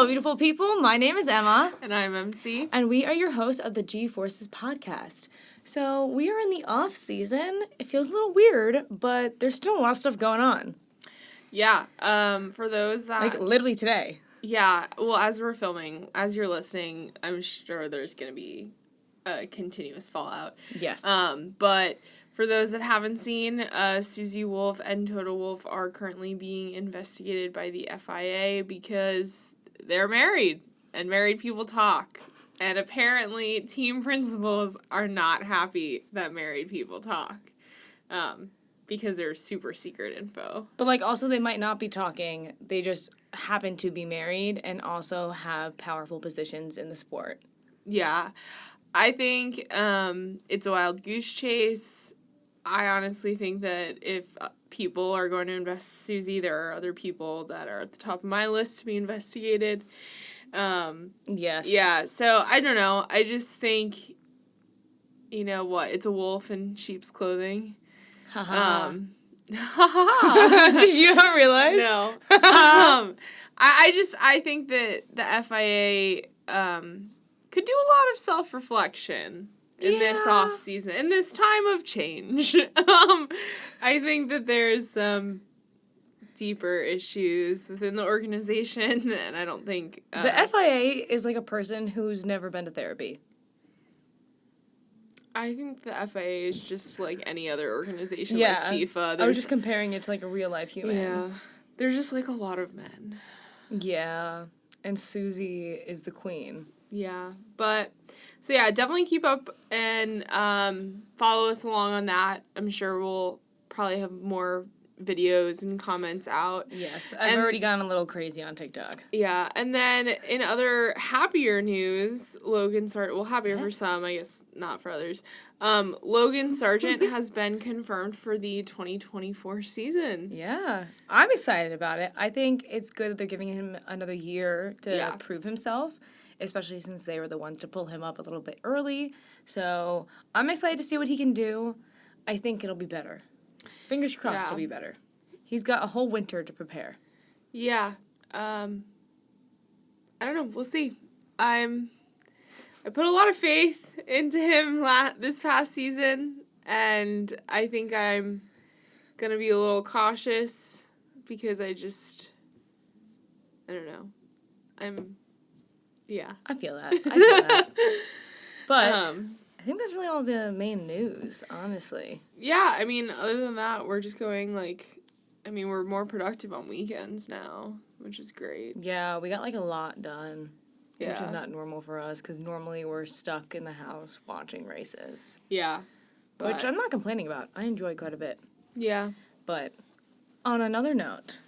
Hello, beautiful people. My name is Emma. And I'm MC. And we are your hosts of the G-Forces podcast. So we are in the off season. It feels a little weird, but there's still a lot of stuff going on. Yeah. For those that... Like, literally today. Yeah. Well, as we're filming, as you're listening, I'm sure there's going to be a continuous fallout. Yes. But for those that haven't seen, Susie Wolf and Toto Wolf are currently being investigated by the FIA because they're married, and married people talk. And apparently, team principals are not happy that married people talk, because they're super secret info. But, like, also they might not be talking. They just happen to be married and also have powerful positions in the sport. Yeah. I think it's a wild goose chase. I honestly think that if people are going to invest Susie, there are other people that are at the top of my list to be investigated. Yes. Yeah, so I don't know. I just think, you know what, it's a wolf in sheep's clothing. Haha. Haha. Did you not realize? No. I think that the FIA could do a lot of self-reflection in this off season, in this time of change. I think that there's some deeper issues within the organization, and I don't think... the FIA is like a person who's never been to therapy. I think the FIA is just like any other organization, Yeah, like FIFA. I was just comparing it to like a real-life human. Yeah. There's just like a lot of men. Yeah, and Susie is the queen. Yeah, but... So yeah, definitely keep up and follow us along on that. I'm sure we'll probably have more videos and comments out. Yes, I've already gone a little crazy on TikTok. Yeah, and then in other happier news, Logan Sargent, well, happier for some, I guess not for others, Logan Sargent has been confirmed for the 2024 season. Yeah, I'm excited about it. I think it's good that they're giving him another year to prove himself, especially since they were the ones to pull him up a little bit early. So I'm excited to see what he can do. I think it'll be better. Fingers crossed it'll be better. He's got a whole winter to prepare. Yeah. I don't know. We'll see. I put a lot of faith into him this past season, and I think I'm going to be a little cautious because I don't know. Yeah. I feel that. But I think that's really all the main news, honestly. Yeah, I mean, other than that, we're just going, we're more productive on weekends now, which is great. Yeah, we got, a lot done, which is not normal for us, because normally we're stuck in the house watching races. Yeah. Which I'm not complaining about. I enjoy quite a bit. Yeah. But on another note...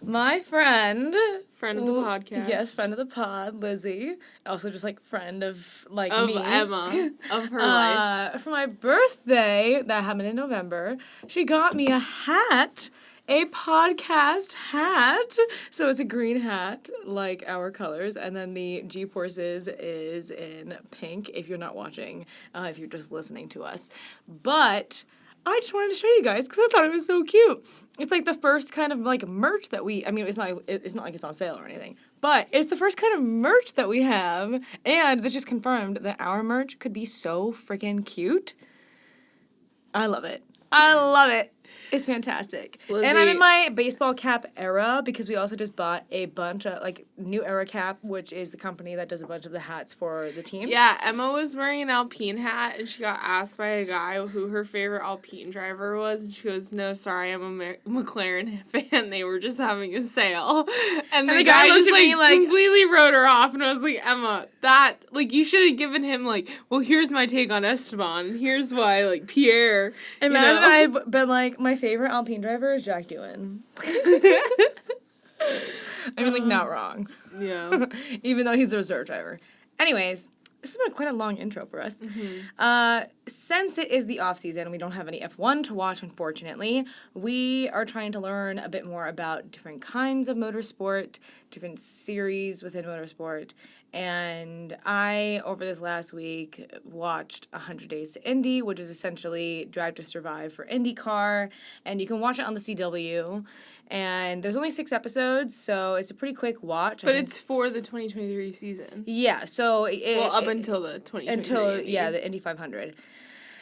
My friend of the podcast. Yes, friend of the pod, Lizzie. Also just, friend of, me. Emma. Of her life. For my birthday, that happened in November, she got me a hat, a podcast hat. So it's a green hat, like our colors. And then the G-Forces is in pink, if you're not watching, if you're just listening to us. But... I just wanted to show you guys because I thought it was so cute. It's the first kind of merch that it's not like it's on sale or anything, but it's the first kind of merch that we have, and this just confirmed that our merch could be so freaking cute. I love it. It's fantastic. Lizzie. And I'm in my baseball cap era because we also just bought a bunch of, New Era Cap, which is the company that does a bunch of the hats for the teams. Yeah, Emma was wearing an Alpine hat, and she got asked by a guy who her favorite Alpine driver was, and she goes, "No, sorry, I'm a McLaren fan. They were just having a sale." And the guy just, completely wrote her off, and I was like, Emma, that, you should have given him, well, here's my take on Esteban, and here's why, Pierre, Imagine I'd been my favorite Alpine driver is Jack Doohan. Not wrong. Yeah. Even though he's the reserve driver. Anyways, this has been quite a long intro for us. Mm-hmm. Since it is the off-season and we don't have any F1 to watch, unfortunately, we are trying to learn a bit more about different kinds of motorsport, different series within motorsport, And I, over this last week, watched 100 Days to Indy, which is essentially Drive to Survive for IndyCar. And you can watch it on the CW. And there's only 6 episodes, so it's a pretty quick watch. But it's for the 2023 season. Yeah, so... Up until the 2023 Indy. Yeah, the Indy 500.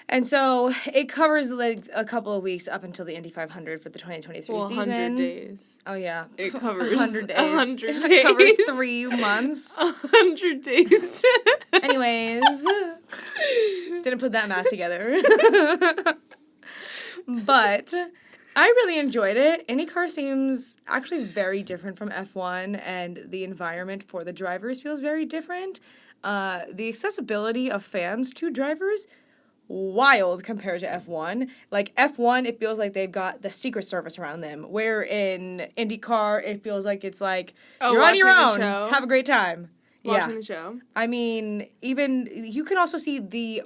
And so it covers like a couple of weeks up until the Indy 500 for the 2023 season. 100 days. Oh, yeah. It covers 100 days. 100 days. It covers 3 months. 100 days. Anyways. Didn't put that math together. But I really enjoyed it. IndyCar seems actually very different from F1, and the environment for the drivers feels very different. The accessibility of fans to drivers, wild compared to F1. Like, F1, it feels like they've got the Secret Service around them, where in IndyCar, it feels like it's like, you're on your own, have a great time. Watching the show. I mean, even, you can also see the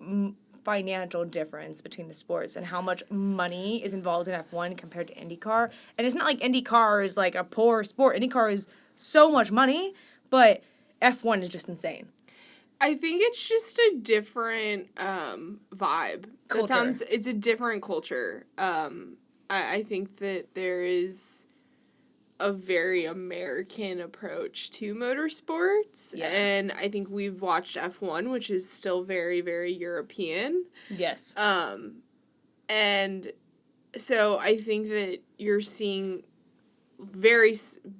financial difference between the sports and how much money is involved in F1 compared to IndyCar. And it's not like IndyCar is like a poor sport. IndyCar is so much money, but F1 is just insane. I think it's just a different vibe. Culture. It's a different culture. I think that there is a very American approach to motorsports. Yeah. And I think we've watched F1, which is still very, very European. Yes. And so I think that you're seeing very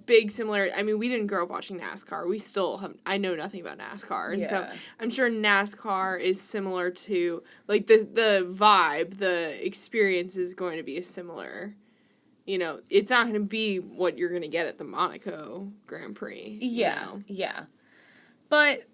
big similarity. I mean, we didn't grow up watching NASCAR. We still have, I know nothing about NASCAR. And so I'm sure NASCAR is similar to, like, the vibe, the experience is going to be a similar, you know, it's not going to be what you're going to get at the Monaco Grand Prix. Yeah, you know? yeah. But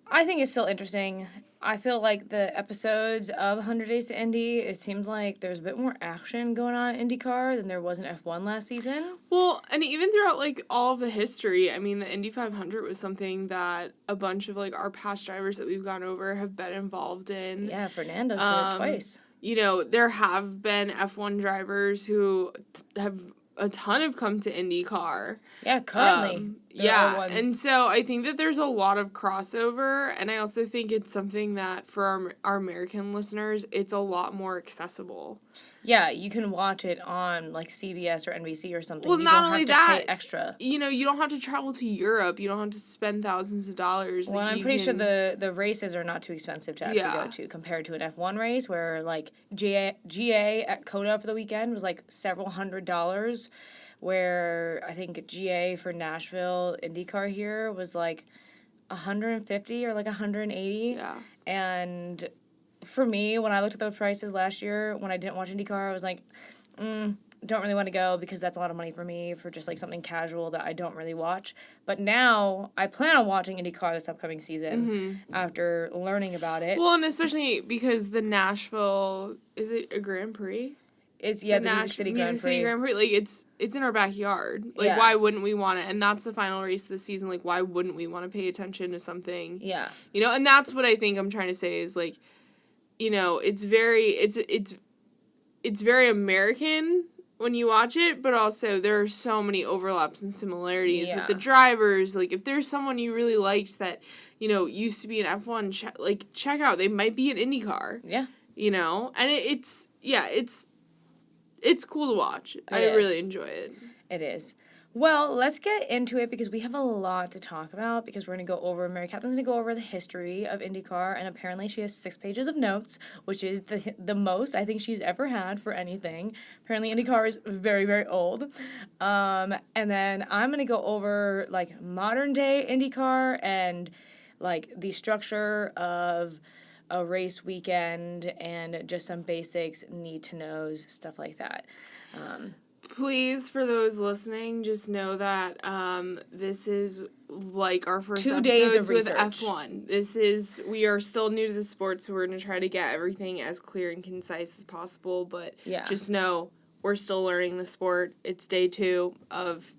I think it's still interesting. I feel like the episodes of 100 Days to Indy, it seems like there's a bit more action going on in IndyCar than there was in F1 last season. Well, and even throughout, like, all of the history, I mean, the Indy 500 was something that a bunch of, like, our past drivers that we've gone over have been involved in. Yeah, Fernando did it twice. You know, there have been F1 drivers who have a ton have come to IndyCar. Yeah, currently. And so I think that there's a lot of crossover, and I also think it's something that for our American listeners, it's a lot more accessible. Yeah, you can watch it on, like, CBS or NBC or something. Well, you not don't only have to that, pay extra. You know, you don't have to travel to Europe. You don't have to spend thousands of dollars. Well, like, I'm pretty sure the races are not too expensive to actually go to compared to an F1 race where, like, GA at COTA for the weekend was, like, several $100s, where I think GA for Nashville IndyCar here was, like, $150 or, like, $180. Yeah. And for me, when I looked at those prices last year, when I didn't watch IndyCar, I was like, don't really want to go because that's a lot of money for me for just, like, something casual that I don't really watch. But now I plan on watching IndyCar this upcoming season after learning about it. Well, and especially because the Nashville, is it a Grand Prix? It's, the Music City Grand Prix. Like, it's in our backyard. Like, why wouldn't we want it? And that's the final race of the season. Like, why wouldn't we want to pay attention to something? Yeah. You know, and that's what I think I'm trying to say is, like, you know, it's very American when you watch it, but also there are so many overlaps and similarities with the drivers. Like, if there's someone you really liked that, you know, used to be an F1, check out. They might be an IndyCar. Yeah. You know? And it's cool to watch. I really enjoy it. It is. Well, let's get into it because we have a lot to talk about because we're going to go over, Mary Catherine's going to go over the history of IndyCar, and apparently she has 6 pages of notes, which is the most I think she's ever had for anything. Apparently IndyCar is very, very old. And then I'm going to go over, like, modern day IndyCar and, like, the structure of a race weekend and just some basics, need-to-knows, stuff like that. Please, for those listening, just know that this is like our first 2 days episodes of with research. We are still new to the sport, so we're going to try to get everything as clear and concise as possible, but just know we're still learning the sport. It's day 2 of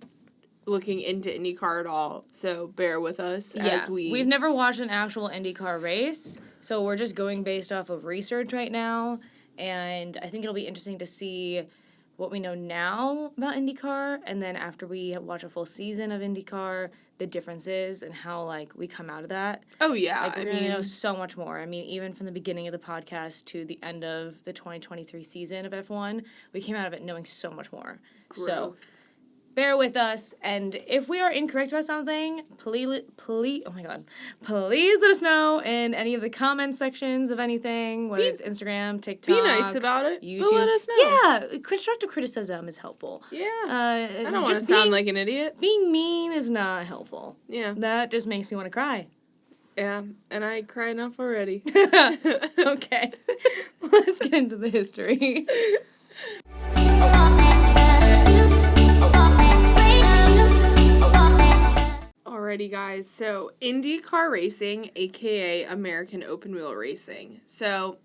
looking into IndyCar at all, so bear with us as We've never watched an actual IndyCar race, so we're just going based off of research right now, and I think it'll be interesting to see what we know now about IndyCar, and then after we watch a full season of IndyCar, the differences and how, like, we come out of that. Oh, yeah. Like, we're going to know so much more. I mean, even from the beginning of the podcast to the end of the 2023 season of F1, we came out of it knowing so much more. Growth. So, bear with us, and if we are incorrect about something, please let us know in any of the comment sections of anything, whether it's Instagram, TikTok, be nice about it, YouTube. but let us know. Yeah, constructive criticism is helpful. Yeah, I don't want to just sound like an idiot. Being mean is not helpful. Yeah. That just makes me want to cry. Yeah, and I cry enough already. Okay, let's get into the history. Alrighty, guys. So, IndyCar racing, aka American Open Wheel Racing. So,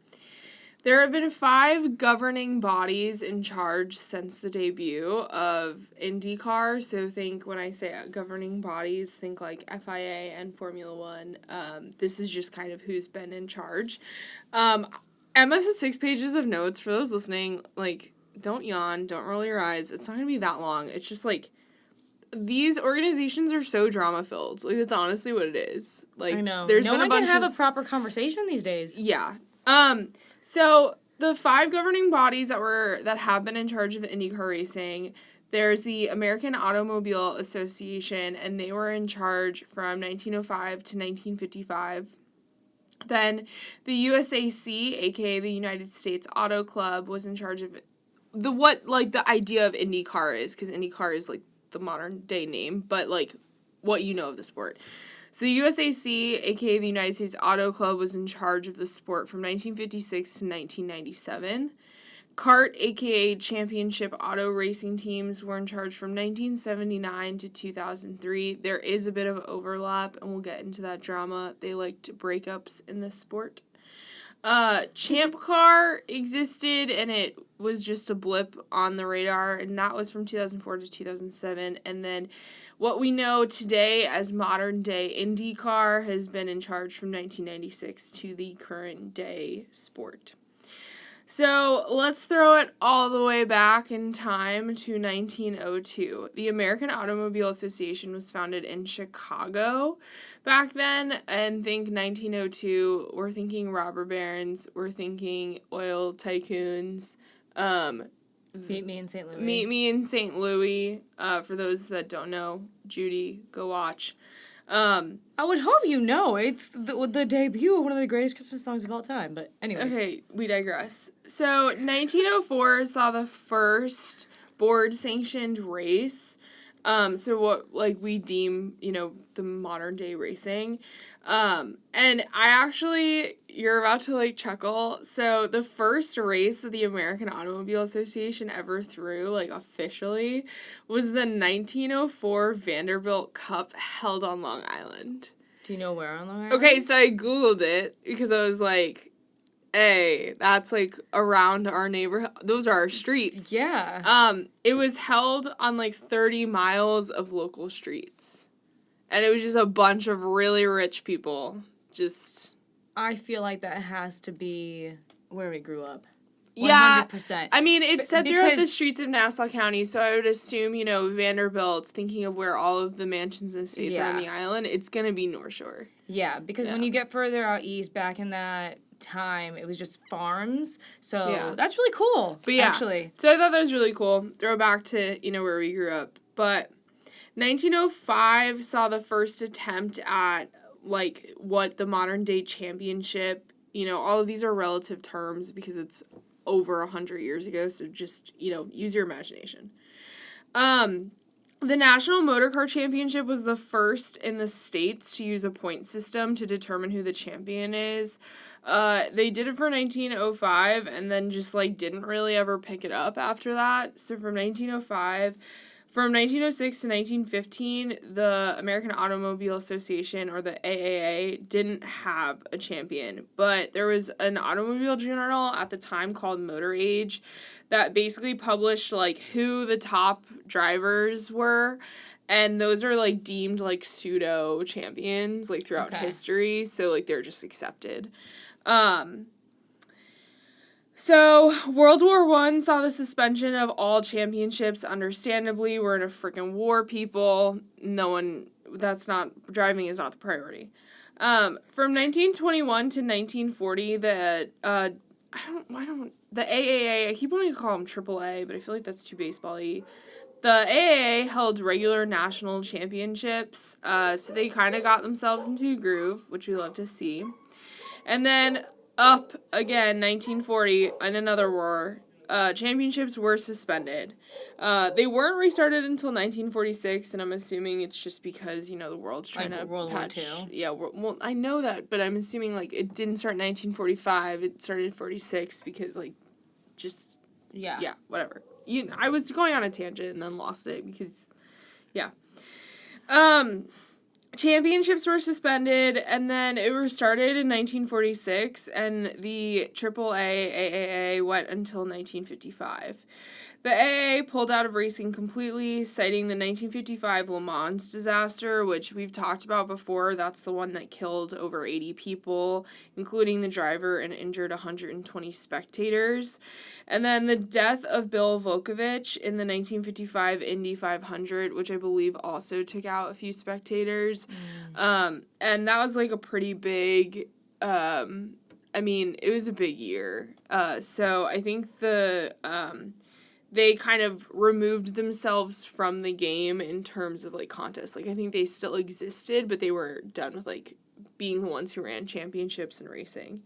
there have been 5 governing bodies in charge since the debut of IndyCar. So, when I say governing bodies, think like FIA and Formula One. This is just kind of who's been in charge. Emma has 6 pages of notes. For those listening, like, don't yawn, don't roll your eyes. It's not going to be that long. It's just like, these organizations are so drama-filled. Like, that's honestly what it is. Like, I know. There's no been one a bunch can have of a proper conversation these days. Yeah. So the 5 governing bodies that have been in charge of IndyCar racing, there's the American Automobile Association, and they were in charge from 1905 to 1955. Then the USAC, aka the United States Auto Club, was in charge of the idea of IndyCar is, because IndyCar is like the modern day name, but like what you know of the sport. So the USAC, aka the United States Auto Club, was in charge of the sport from 1956 to 1997. CART, aka Championship Auto Racing Teams, were in charge from 1979 to 2003. There is a bit of overlap, and we'll get into that drama. They liked breakups in this sport. Champ Car existed, and it was just a blip on the radar, and that was from 2004 to 2007. And then what we know today as modern day IndyCar has been in charge from 1996 to the current day sport. So let's throw it all the way back in time to 1902. The American Automobile Association was founded in Chicago back then, and think 1902, we're thinking robber barons, we're thinking oil tycoons. Meet me in St. Louis. Meet me in St. Louis. For those that don't know, Judy, go watch. I would hope you know. It's the debut of one of the greatest Christmas songs of all time. But anyways. Okay, we digress. So 1904 saw the first board-sanctioned race. So what we deem, the modern day racing. And you're about to chuckle. So the first race that the American Automobile Association ever threw, officially, was the 1904 Vanderbilt Cup held on Long Island. Do you know where on Long Island? Okay, so I Googled it because I was like, hey, that's around our neighborhood. Those are our streets. Yeah. It was held on 30 miles of local streets. And it was just a bunch of really rich people. I feel like that has to be where we grew up. 100%. Yeah. I mean, it said throughout the streets of Nassau County, so I would assume, Vanderbilt, thinking of where all of the mansions and estates are on the island, it's going to be North Shore. Yeah, because when you get further out east, back in that time, it was just farms. So that's really cool, actually. So I thought that was really cool. Throw back to, where we grew up. But 1905 saw the first attempt at, what the modern day championship, all of these are relative terms because it's over 100 years ago, so just, use your imagination. The National Motor Car Championship was the first in the States to use a point system to determine who the champion is. They did it for 1905 and then just, didn't really ever pick it up after that. So from 1906 to 1915, the American Automobile Association, or the AAA, didn't have a champion. But there was an automobile journal at the time called Motor Age that basically published, who the top drivers were. And those are, deemed, pseudo-champions, throughout history. So, they're just accepted. So, World War I saw the suspension of all championships, understandably. We're in a freaking war, people. No one driving is not the priority. From 1921 to 1940, the AAA, I keep wanting to call them AAA, but I feel like that's too baseball-y. The AAA held regular national championships, so they kind of got themselves into a groove, which we love to see. And then up again, 1940, in another war, championships were suspended. They weren't restarted until 1946, and I'm assuming it's just because, the world's trying to World patch. War II. Yeah, well, I know that, but I'm assuming, it didn't start in 1945, it started in 46 because, yeah, whatever. I was going on a tangent and then lost it because, yeah. Championships were suspended, and then it restarted in 1946, and the AAA AAA went until 1955. The AAA pulled out of racing completely, citing the 1955 Le Mans disaster, which we've talked about before. That's the one that killed over 80 people, including the driver, and injured 120 spectators. And then the death of Bill Volkovich in the 1955 Indy 500, which I believe also took out a few spectators. And that was a pretty big, it was a big year. So I think they kind of removed themselves from the game in terms of contests. I think they still existed, but they were done with being the ones who ran championships and racing.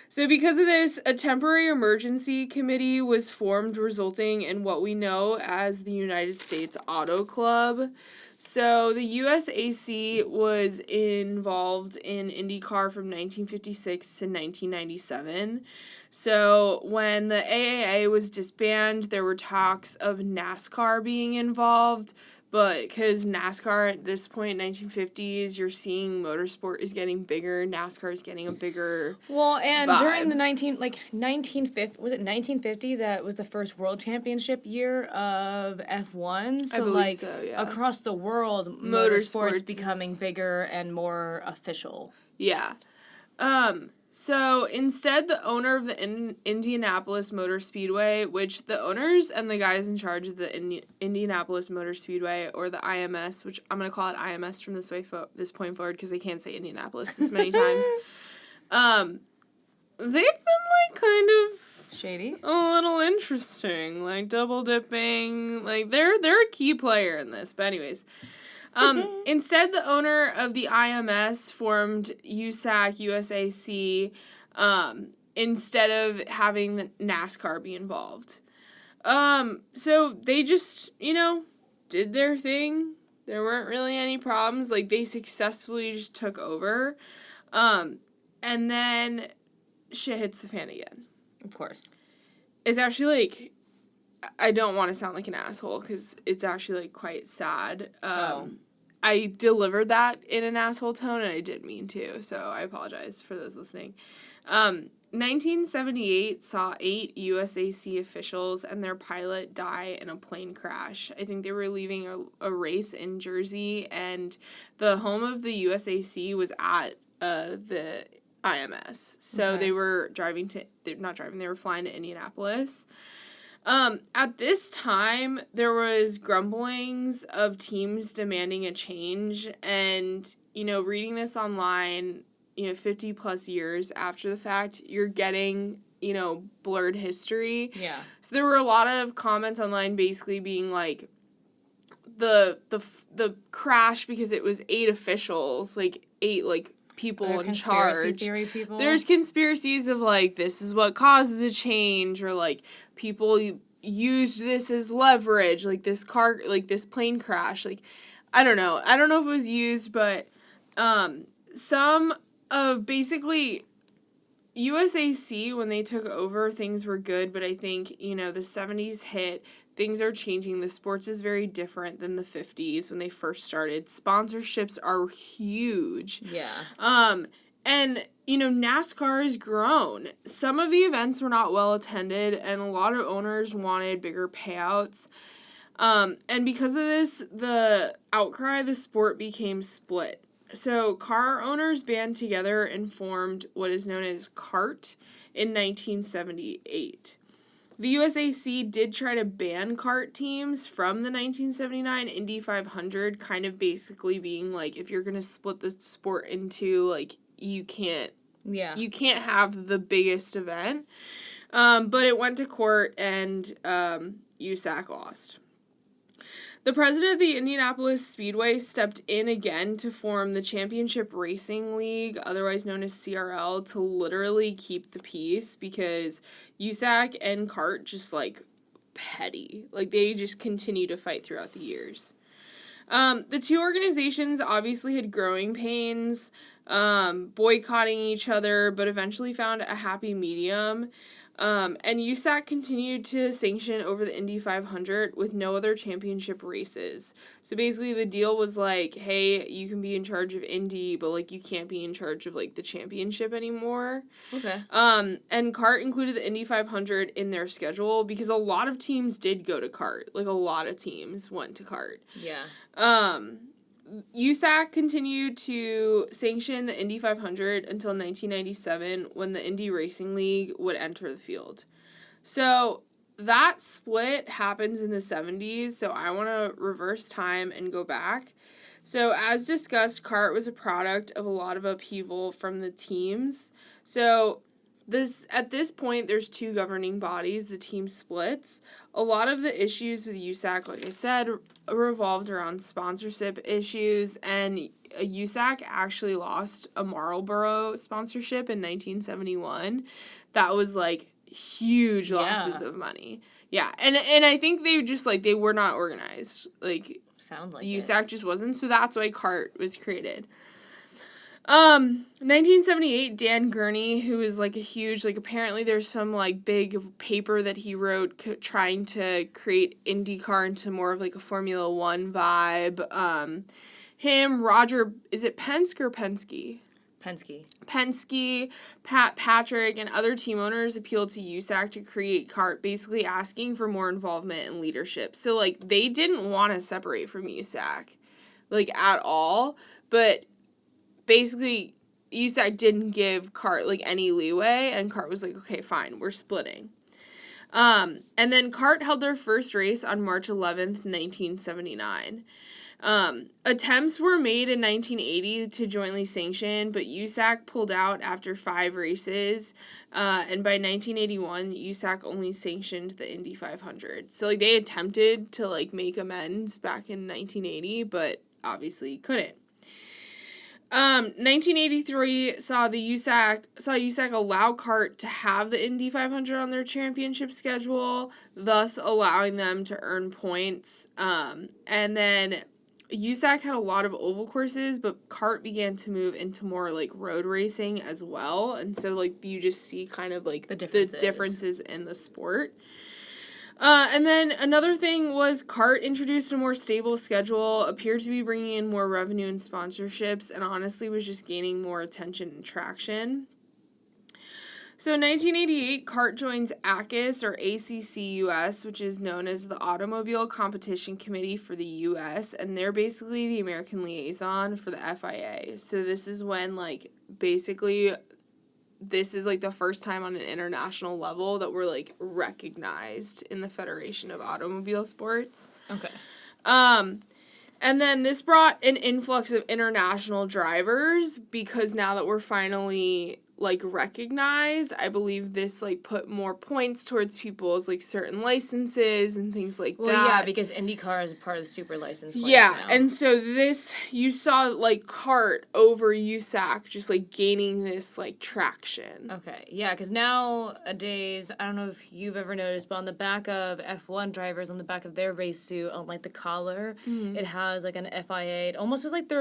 So because of this, a temporary emergency committee was formed, resulting in what we know as the United States Auto Club. So the USAC was involved in IndyCar from 1956 to 1997. So when the AAA was disbanded, there were talks of NASCAR being involved, but because NASCAR at this point, 1950s, you're seeing motorsport is getting bigger, NASCAR is getting a bigger vibe. During the 1950, was it 1950 that was the first world championship year of F1? So I believe so, yeah. Across the world, motorsport's becoming bigger and more official. Yeah. So instead, the owner of the Indianapolis Motor Speedway, which the owners and the guys in charge of the Indianapolis Motor Speedway, or the IMS, which I'm going to call it IMS from this point forward because they can't say Indianapolis this many times, they've been kind of shady, a little interesting, double dipping, they're a key player in this. But anyways. Instead, the owner of the IMS formed USAC, instead of having the NASCAR be involved. So they just, did their thing. There weren't really any problems. They successfully just took over. And then shit hits the fan again. Of course. It's actually, I don't want to sound like an asshole because it's actually, quite sad. I delivered that in an asshole tone, and I didn't mean to, so I apologize for those listening. 1978 saw 8 USAC officials and their pilot die in a plane crash. I think they were leaving a race in Jersey, and the home of the USAC was at the IMS. So Okay. they were they were flying to Indianapolis. At this time, there was grumblings of teams demanding a change, and, reading this online, 50 plus years after the fact, you're getting, blurred history. Yeah. So there were a lot of comments online basically being the crash because it was 8 officials, 8, people in charge. Theory people. There's conspiracies of this is what caused the change, or people used this as leverage, this plane crash. I don't know if it was used, but some of basically USAC, when they took over, things were good, but I think the 70s hit. Things are changing. The sports is very different than the 50s when they first started. Sponsorships are huge. Yeah. And, NASCAR has grown. Some of the events were not well attended, and a lot of owners wanted bigger payouts. And because of this, the outcry of the sport became split. So car owners band together and formed what is known as CART in 1978. The USAC did try to ban kart teams from the 1979 Indy 500, kind of basically being like, if you're going to split the sport into, like, you can't have the biggest event. But it went to court, and USAC lost. The president of the Indianapolis Speedway stepped in again to form the Championship Racing League, otherwise known as CRL, to literally keep the peace, because USAC and CART just, like, petty. Like, they just continue to fight throughout the years. The two organizations obviously had growing pains, boycotting each other, but eventually found a happy medium. And USAC continued to sanction over the Indy 500 with no other championship races. So basically the deal was like, hey, you can be in charge of Indy, but, like, you can't be in charge of, like, the championship anymore. Okay. And CART included the Indy 500 in their schedule because a lot of teams did go to CART. Like, a lot of teams went to CART. Yeah. USAC continued to sanction the Indy 500 until 1997 when the Indy Racing League would enter the field. So that split happens in the 70s, so I want to reverse time and go back. So as discussed, CART was a product of a lot of upheaval from the teams. So at this point, there's two governing bodies, the team splits. A lot of the issues with USAC, like I said, revolved around sponsorship issues, and USAC actually lost a Marlboro sponsorship in 1971. That was, like, huge losses of money. Yeah, and I think they just, like, they were not organized. Like, sounds like USAC just wasn't, so that's why CART was created. 1978, Dan Gurney, who is, like, a huge, like, apparently there's some, like, big paper that he wrote trying to create IndyCar into more of, like, a Formula One vibe. Roger, is it Penske or Penske? Penske, Pat Patrick, and other team owners appealed to USAC to create CART, basically asking for more involvement and leadership. So, like, they didn't want to separate from USAC, like, at all, but basically, USAC didn't give CART, like, any leeway, and CART was like, okay, fine, we're splitting. And then CART held their first race on March 11th, 1979. Attempts were made in 1980 to jointly sanction, but USAC pulled out after 5 races, and by 1981, USAC only sanctioned the Indy 500. So, like, they attempted to, like, make amends back in 1980, but obviously couldn't. 1983 saw USAC allow CART to have the Indy 500 on their championship schedule, thus allowing them to earn points. And then USAC had a lot of oval courses, but CART began to move into more, like, road racing as well. And so, like, you just see kind of, like, the differences in the sport. And then another thing was CART introduced a more stable schedule, appeared to be bringing in more revenue and sponsorships, and honestly was just gaining more attention and traction. So in 1988, CART joins ACUS, or ACCUS, which is known as the Automobile Competition Committee for the U.S., and they're basically the American liaison for the FIA. So this is when, like, basically this is, like, the first time on an international level that we're, like, recognized in the Federation of Automobile Sports. Okay. And then this brought an influx of international drivers because now that we're finally, like, recognized, I believe this, like, put more points towards people's, like, certain licenses and things like that. Well, yeah, because IndyCar is a part of the super license points now. And so you saw, like, CART over USAC just, like, gaining this, like, traction. Okay, yeah, because nowadays, I don't know if you've ever noticed, but on the back of F1 drivers, on the back of their race suit, on, like, the collar, it has, like, an FIA. It almost is like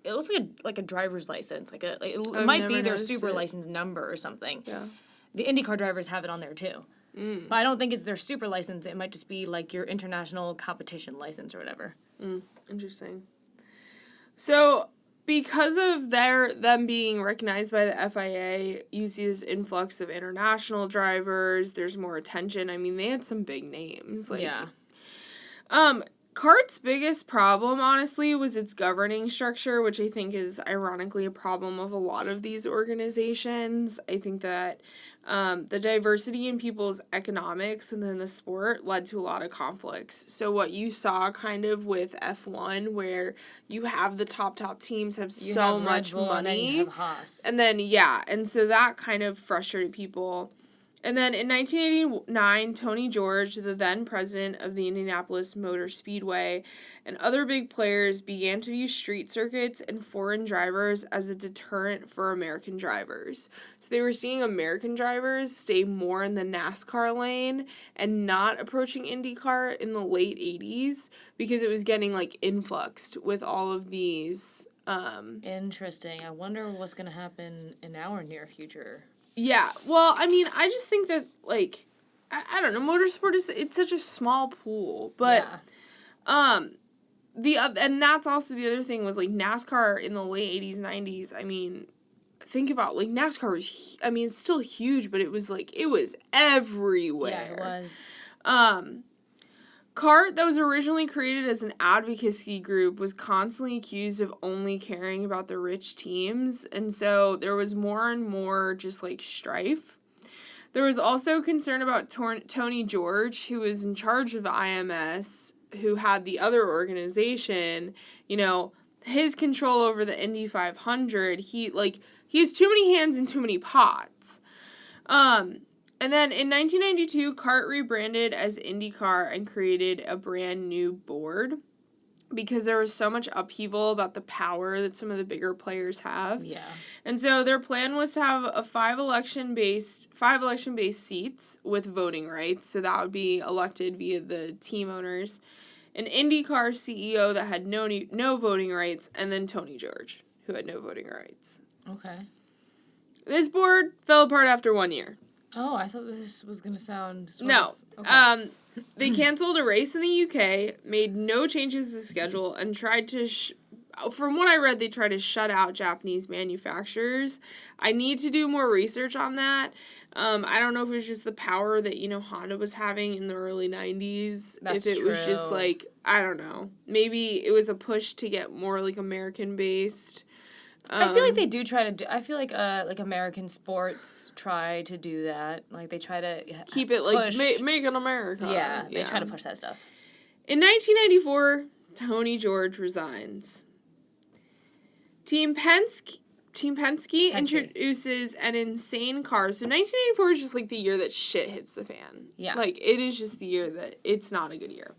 it looks like a driver's license. It might be their super license number or something. Yeah. The IndyCar drivers have it on there too. But I don't think it's their super license. It might just be like your international competition license or whatever. Interesting. So because of them being recognized by the FIA, you see this influx of international drivers. There's more attention. I mean, they had some big names. Like, yeah. CART's biggest problem, honestly, was its governing structure, which I think is ironically a problem of a lot of these organizations. I think that the diversity in people's economics within the sport led to a lot of conflicts. So what you saw kind of with F1, where you have the top teams have You so have Red much Bull, money. and then you have Haas. And then, yeah, and so that kind of frustrated people. And then in 1989, Tony George, the then president of the Indianapolis Motor Speedway, and other big players began to use street circuits and foreign drivers as a deterrent for American drivers. So they were seeing American drivers stay more in the NASCAR lane and not approaching IndyCar in the late 80s because it was getting, like, influxed with all of these. Interesting. I wonder what's going to happen in our near future. Yeah, well, I mean, I just think that, like, I don't know, motorsport it's such a small pool, but, and that's also the other thing was, like, NASCAR in the late 80s, 90s, I mean, think about, like, NASCAR was, it's still huge, but it was, like, it was everywhere. Yeah, it was. CART, that was originally created as an advocacy group, was constantly accused of only caring about the rich teams, and so there was more and more just, like, strife. There was also concern about Tony George, who was in charge of IMS, who had the other organization, his control over the Indy 500, he has too many hands and too many pots. And then in 1992, CART rebranded as IndyCar and created a brand new board because there was so much upheaval about the power that some of the bigger players have. Yeah. And so their plan was to have a five election-based seats with voting rights. So that would be elected via the team owners. An IndyCar CEO that had no voting rights, and then Tony George, who had no voting rights. Okay. This board fell apart after 1 year. Oh, I thought this was going to sound... Okay. They canceled a race in the UK, made no changes to the schedule, and tried to... from what I read, they tried to shut out Japanese manufacturers. I need to do more research on that. I don't know if it was just the power that, Honda was having in the early 90s. That's if it true. was just, like, I don't know. Maybe it was a push to get more, like, American-based... I feel like they do try to do... I feel like American sports try to do that. Like, they try to keep it, like, make it America. Yeah, they try to push that stuff. In 1994, Tony George resigns. Team Penske introduces an insane car. So 1994 is just, like, the year that shit hits the fan. Yeah. Like, it is just the year that it's not a good year.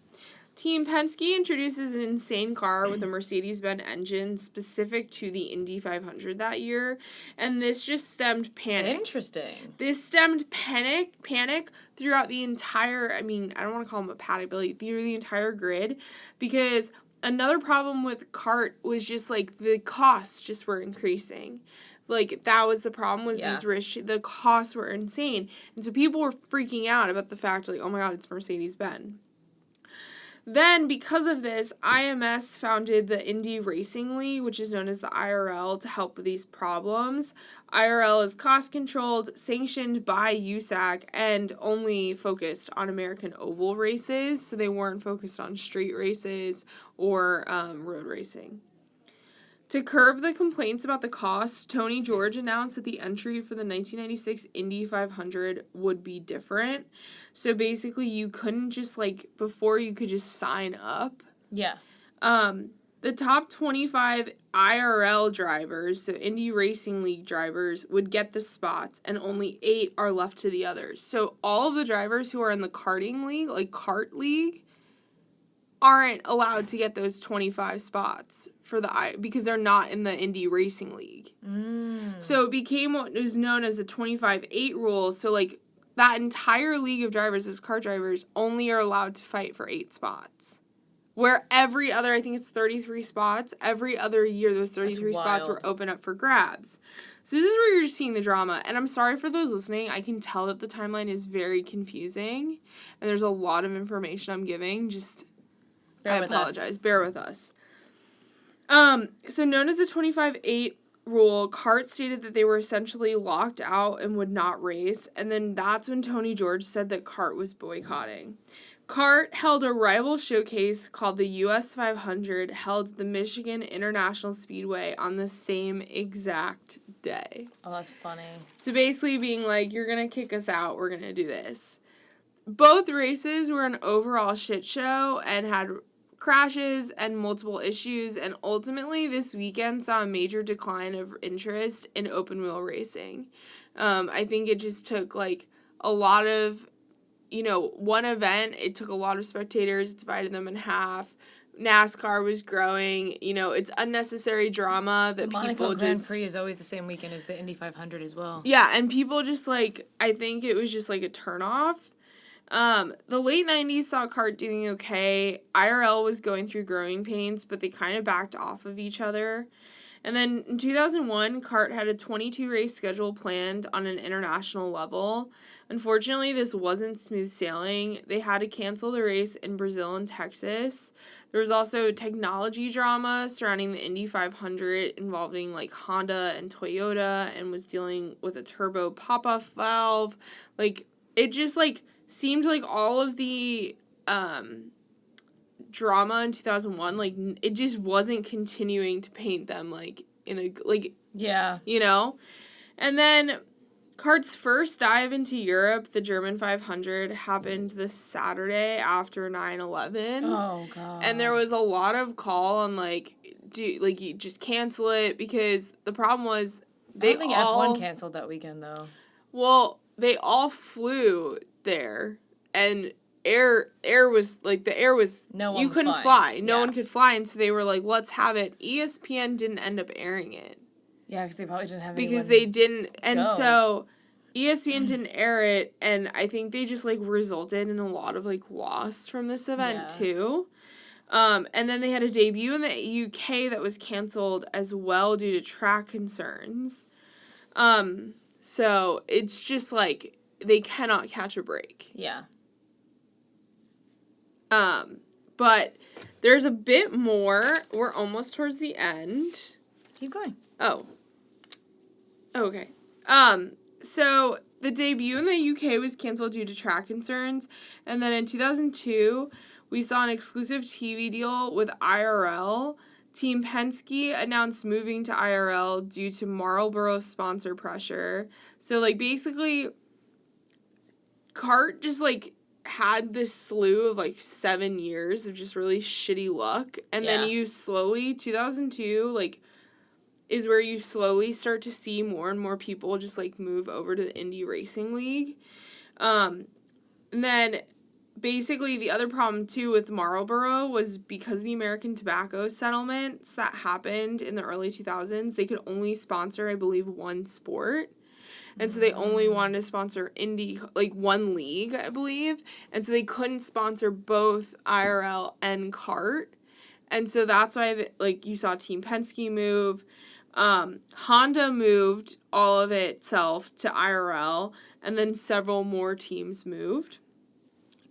Team Penske introduces an insane car with a Mercedes-Benz engine specific to the Indy 500 that year, and this just stemmed panic. Interesting. This stemmed panic throughout the entire, I don't want to call them a panic, but like through the entire grid, because another problem with CART was just like the costs just were increasing. Like, that was the problem, was the costs were insane. And so people were freaking out about the fact, like, oh my god, it's Mercedes-Benz. Then, because of this, IMS founded the Indy Racing League, which is known as the IRL, to help with these problems. IRL is cost-controlled, sanctioned by USAC, and only focused on American oval races, so they weren't focused on street races or road racing. To curb the complaints about the cost, Tony George announced that the entry for the 1996 Indy 500 would be different. So basically, you couldn't just, like, before you could just sign up. Yeah. The top 25 IRL drivers, so Indy Racing League drivers, would get the spots, and only 8 are left to the others. So all of the drivers who are in the karting league, like CART league, aren't allowed to get those 25 spots for because they're not in the Indy Racing League. So it became what was known as the 25-8 rule. So, like, that entire league of drivers, those CART drivers, only are allowed to fight for 8 spots. Where every other, I think it's 33 spots, every other year those 33 spots were open up for grabs. So this is where you're just seeing the drama. And I'm sorry for those listening. I can tell that the timeline is very confusing. And there's a lot of information I'm giving. Just... I apologize. Bear with us. So known as the 25-8 rule, CART stated that they were essentially locked out and would not race, and then that's when Tony George said that CART was boycotting. CART held a rival showcase called the US 500, held at the Michigan International Speedway on the same exact day. Oh, that's funny. So basically being like, you're going to kick us out, we're going to do this. Both races were an overall shit show and had crashes and multiple issues, and ultimately this weekend saw a major decline of interest in open wheel racing. I think it just took like a lot of, one event, it took a lot of spectators, divided them in half. NASCAR was growing, it's unnecessary drama that the people Monaco Grand just... Prix is always the same weekend as the Indy 500 as well. Yeah, and people just like, I think it was just like a turnoff. The late 90s saw CART doing okay. IRL was going through growing pains, but they kind of backed off of each other. And then in 2001, CART had a 22-race schedule planned on an international level. Unfortunately, this wasn't smooth sailing. They had to cancel the race in Brazil and Texas. There was also technology drama surrounding the Indy 500 involving like Honda and Toyota, and was dealing with a turbo pop-off valve. Like, it just like seemed like all of the drama in 2001, like, it just wasn't continuing to paint them, like, in a, like... Yeah. And then CART's first dive into Europe, the German 500, happened this Saturday after 9/11. Oh, God. And there was a lot of call on, like, you just cancel it, because the problem was I don't think F1 canceled that weekend, though. Well, they all flew there, and air was no one you was couldn't flying. fly. No one could fly, and so they were like, let's have it. ESPN didn't end up airing it. Yeah, because they probably didn't have because they didn't, and go. So ESPN didn't air it, and I think they just like resulted in a lot of like loss from this event too. And then they had a debut in the UK that was canceled as well due to track concerns. So it's just like they cannot catch a break. Yeah. But there's a bit more. We're almost towards the end. Keep going. Oh. Okay. So the debut in the UK was canceled due to track concerns, and then in 2002, we saw an exclusive TV deal with IRL. Team Penske announced moving to IRL due to Marlboro sponsor pressure. So, like, basically, CART just, like, had this slew of, like, 7 years of just really shitty luck. And then 2002, like, is where you slowly start to see more and more people just, like, move over to the Indy Racing League. And then, basically, the other problem, too, with Marlboro was because of the American tobacco settlements that happened in the early 2000s, they could only sponsor, I believe, one sport. And so they only wanted to sponsor Indy, like, one league, I believe. And so they couldn't sponsor both IRL and CART. And so that's why, like, you saw Team Penske move. Honda moved all of itself to IRL, and then several more teams moved.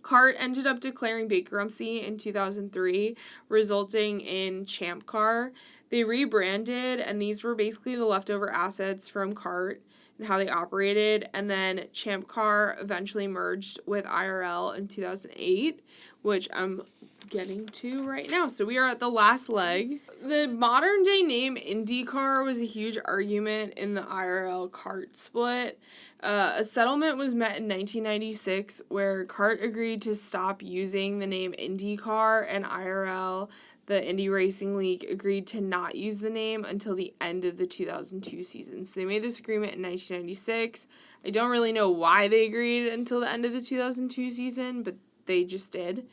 CART ended up declaring bankruptcy in 2003, resulting in Champ Car. They rebranded, and these were basically the leftover assets from CART and how they operated. And then Champ Car eventually merged with IRL in 2008, which I'm getting to right now. So we are at the last leg. The modern day name IndyCar was a huge argument in the IRL CART split. A settlement was met in 1996 where CART agreed to stop using the name IndyCar, and IRL, the Indy Racing League, agreed to not use the name until the end of the 2002 season. So they made this agreement in 1996. I don't really know why they agreed until the end of the 2002 season, but they just did.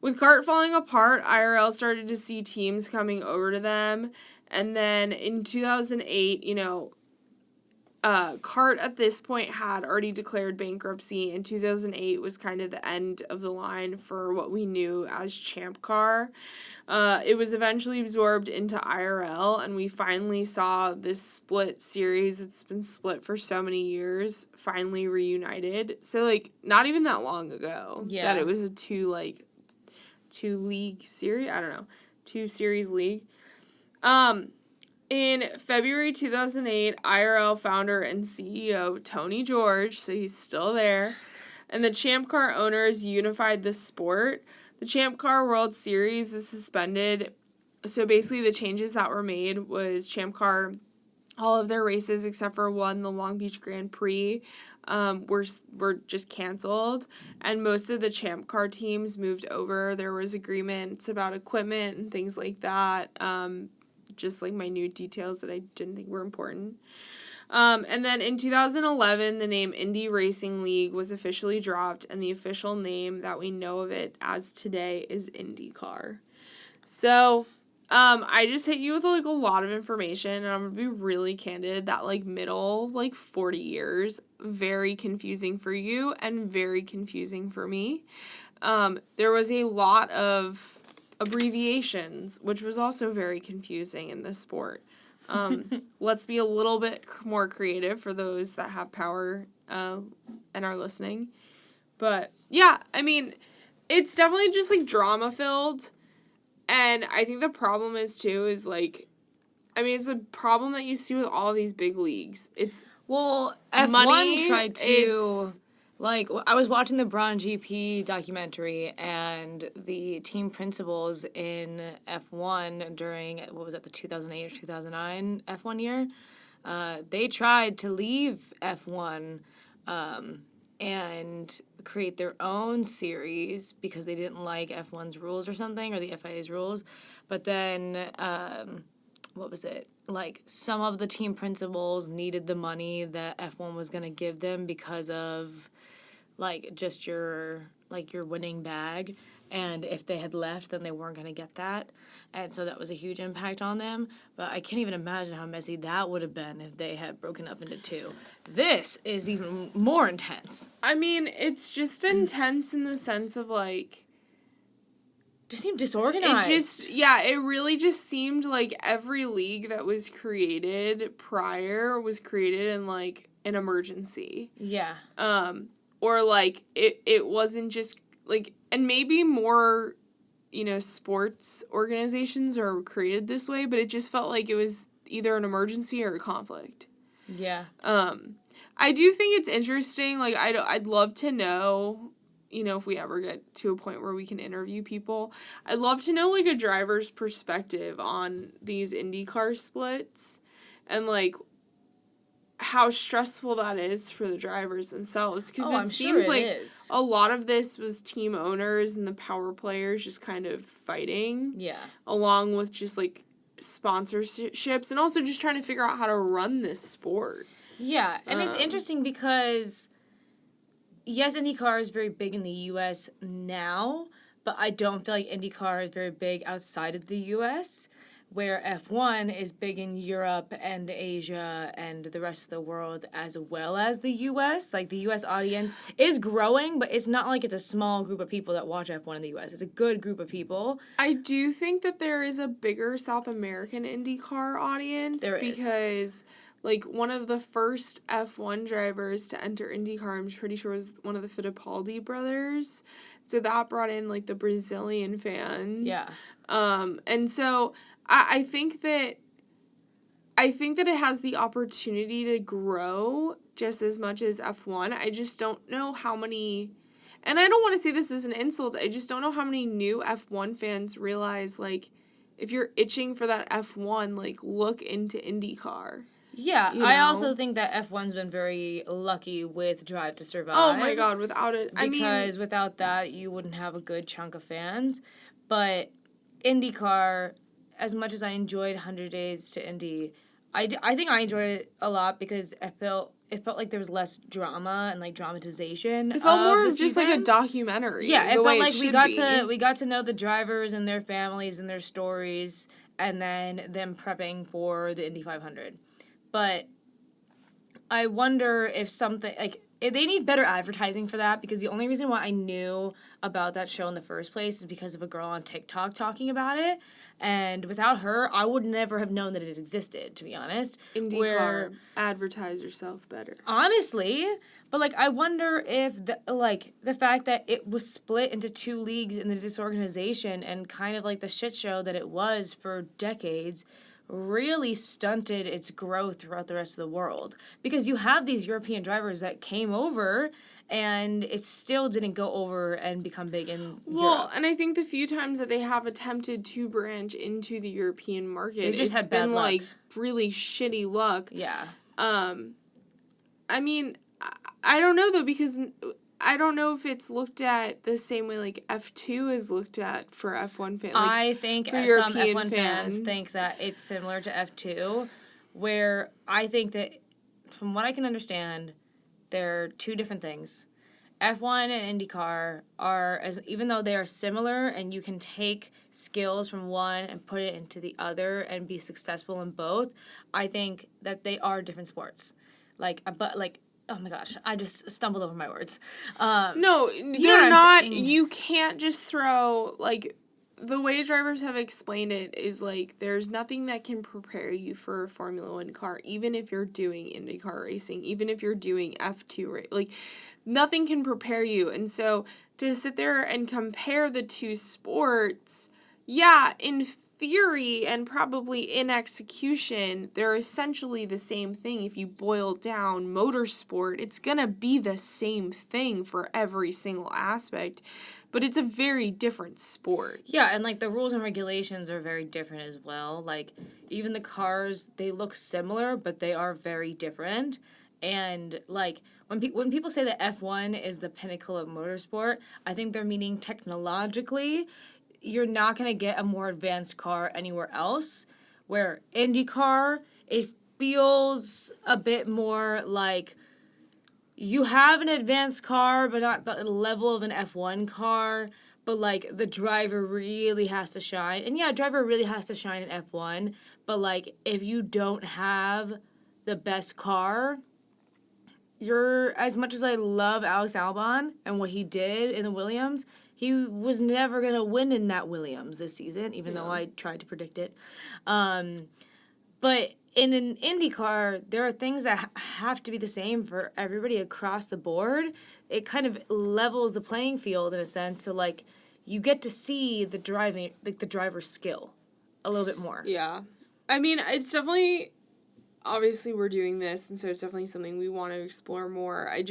With CART falling apart, IRL started to see teams coming over to them. And then in 2008, CART at this point had already declared bankruptcy, and 2008 was kind of the end of the line for what we knew as Champ Car. It was eventually absorbed into IRL, and we finally saw this split series that's been split for so many years finally reunited. So, like, not even that long ago that it was a two league series. I don't know, 2 series league. In February 2008, IRL founder and CEO Tony George, so he's still there, and the Champ Car owners unified the sport. The Champ Car World Series was suspended. So basically the changes that were made was Champ Car, all of their races except for one, the Long Beach Grand Prix, were just canceled, and most of the Champ Car teams moved over. There was agreements about equipment and things like that, just like minute details that I didn't think were important. And then in 2011, the name Indy Racing League was officially dropped, and the official name that we know of it as today is IndyCar. So, I just hit you with, like, a lot of information, and I'm gonna be really candid that, like, middle, like, 40 years, very confusing for you and very confusing for me. There was a lot of abbreviations, which was also very confusing in this sport. Let's be a little bit more creative for those that have power and are listening. But, yeah, I mean, it's definitely just, like, drama-filled. And I think the problem is, too, is, like, I mean, it's a problem that you see with all these big leagues. It's F1 money, tried to, like, I was watching the Braun GP documentary, and the team principals in F1 during, what was that, the 2008 or 2009 F1 year, they tried to leave F1 and create their own series because they didn't like F1's rules or something, or the FIA's rules. But then, what was it? Like, some of the team principals needed the money that F1 was going to give them because of, like, just your winning bag. And if they had left, then they weren't going to get that. And so that was a huge impact on them. But I can't even imagine how messy that would have been if they had broken up into two. This is even more intense. I mean, it's just intense in the sense of, like, just seemed disorganized. It really just seemed like every league that was created prior was created in, like, an emergency. Yeah. Or, like, it wasn't just, like, and maybe more, you know, sports organizations are created this way, but it just felt like it was either an emergency or a conflict. Yeah. I do think it's interesting, like, I'd love to know, you know, if we ever get to a point where we can interview people, I'd love to know, like, a driver's perspective on these IndyCar splits and, like, how stressful that is for the drivers themselves. Because it seems like a lot of this was team owners and the power players just kind of fighting. Yeah. Along with just, like, sponsorships and also just trying to figure out how to run this sport. Yeah, and it's interesting because, yes, IndyCar is very big in the U.S. now, but I don't feel like IndyCar is very big outside of the U.S., where F1 is big in Europe and Asia and the rest of the world as well as the U.S. Like, the U.S. audience is growing, but it's not like it's a small group of people that watch F1 in the U.S. It's a good group of people. I do think that there is a bigger South American IndyCar audience. There is. Because, like, one of the first F1 drivers to enter IndyCar, I'm pretty sure, was one of the Fittipaldi brothers. So that brought in, like, the Brazilian fans. Yeah. And so I think that it has the opportunity to grow just as much as F1. I just don't know how many, and I don't want to say this as an insult, I just don't know how many new F1 fans realize, like, if you're itching for that F1, like, look into IndyCar. Yeah, you know? I also think that F1's been very lucky with Drive to Survive. Oh my God, without it, because without that, you wouldn't have a good chunk of fans. But IndyCar, as much as I enjoyed 100 Days to Indy, I think I enjoyed it a lot because it felt like there was less drama and, like, dramatization. It felt more just like a documentary. Yeah, it felt like we got to know the drivers and their families and their stories, and then them prepping for the Indy 500. But I wonder if something, like, if they need better advertising for that, because the only reason why I knew about that show in the first place is because of a girl on TikTok talking about it. And without her, I would never have known that it existed, to be honest. IndyCar, advertise yourself better. Honestly. But, like, I wonder if, the fact that it was split into two leagues in the disorganization and kind of, like, the shit show that it was for decades really stunted its growth throughout the rest of the world. Because you have these European drivers that came over and it still didn't go over and become big in Europe. And I think the few times that they have attempted to branch into the European market, They've just it's had bad been luck. like really shitty luck. Yeah. I mean, I don't know though, because I don't know if it's looked at the same way like F2 is looked at for F1 fans. Like, I think for some European F1 fans fans think that it's similar to F2, where I think that, from what I can understand, they're two different things. F1 and IndyCar are, even though they are similar and you can take skills from one and put it into the other and be successful in both, I think that they are different sports. Oh my gosh, I just stumbled over my words. No, they're not. You can't just throw, like, the way drivers have explained it is, like, there's nothing that can prepare you for a Formula 1 car, even if you're doing IndyCar racing, even if you're doing F2 like, nothing can prepare you. And so to sit there and compare the two sports, yeah, in theory and probably in execution, they're essentially the same thing. If you boil down motorsport, it's going to be the same thing for every single aspect, but it's a very different sport. Yeah, and like the rules and regulations are very different as well. Like even the cars, they look similar, but they are very different. And like when people say that F1 is the pinnacle of motorsport, I think they're meaning technologically. You're not going to get a more advanced car anywhere else. Where IndyCar, it feels a bit more like you have an advanced car, but not the level of an F1 car. But, like, the driver really has to shine. And, yeah, driver really has to shine in F1. But, like, if you don't have the best car, you're, as much as I love Alex Albon and what he did in the Williams, he was never going to win in that Williams this season, even though I tried to predict it. But in an IndyCar, there are things that have to be the same for everybody across the board. It kind of levels the playing field in a sense. So, like, you get to see the driver's skill a little bit more. Yeah. I mean, it's definitely, obviously we're doing this, and so it's definitely something we want to explore more. I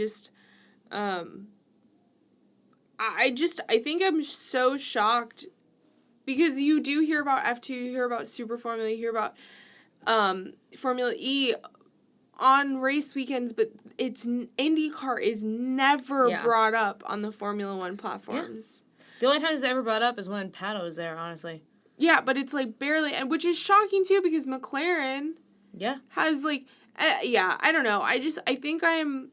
think I'm so shocked because you do hear about F2, you hear about Super Formula, you hear about Formula E on race weekends, but IndyCar is never brought up on the Formula 1 platforms. Yeah. The only time it's ever brought up is when Pato was there, honestly. Yeah, but it's like barely, and which is shocking too because McLaren has like, I don't know. I think I'm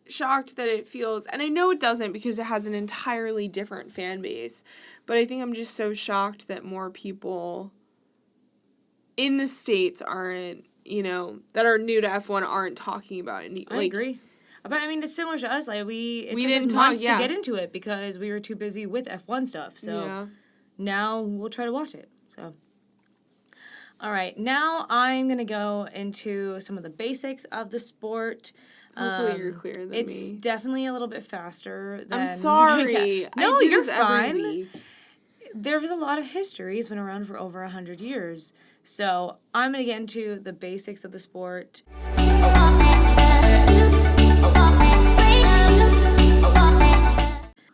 shocked that it feels, and I know it doesn't because it has an entirely different fan base, but I think I'm just so shocked that more people in the States aren't, that are new to F1 aren't talking about it. I agree. But I mean, it's similar to us. Like we took didn't us months to get into it because we were too busy with F1 stuff. So now we'll try to watch it. So, all right, now I'm gonna go into some of the basics of the sport. Hopefully you're clearer than me. It's definitely a little bit faster than... I'm sorry. No, you're fine. Every week. There's a lot of history. It's been around for over 100 years. So I'm going to get into the basics of the sport.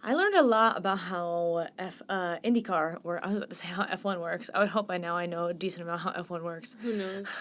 I learned a lot about how IndyCar, or I was about to say how F1 works. I would hope by now I know a decent amount how F1 works. Who knows?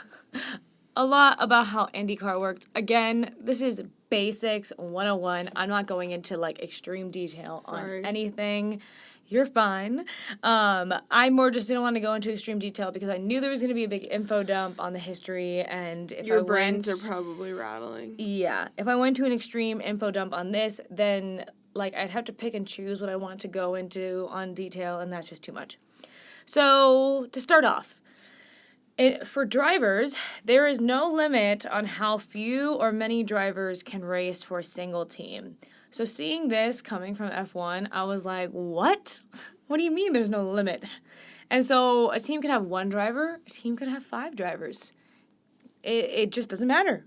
A lot about how IndyCar works. Again, this is basics 101. I'm not going into like extreme detail on anything. You're fine. I more just didn't want to go into extreme detail because I knew there was going to be a big info dump on the history, and if your brains are probably rattling. Yeah, if I went to an extreme info dump on this, then like I'd have to pick and choose what I want to go into on detail, and that's just too much. So to start off, for drivers, there is no limit on how few or many drivers can race for a single team. So seeing this coming from F1, I was like, what? What do you mean there's no limit? And so a team could have one driver, a team could have 5 drivers. It just doesn't matter.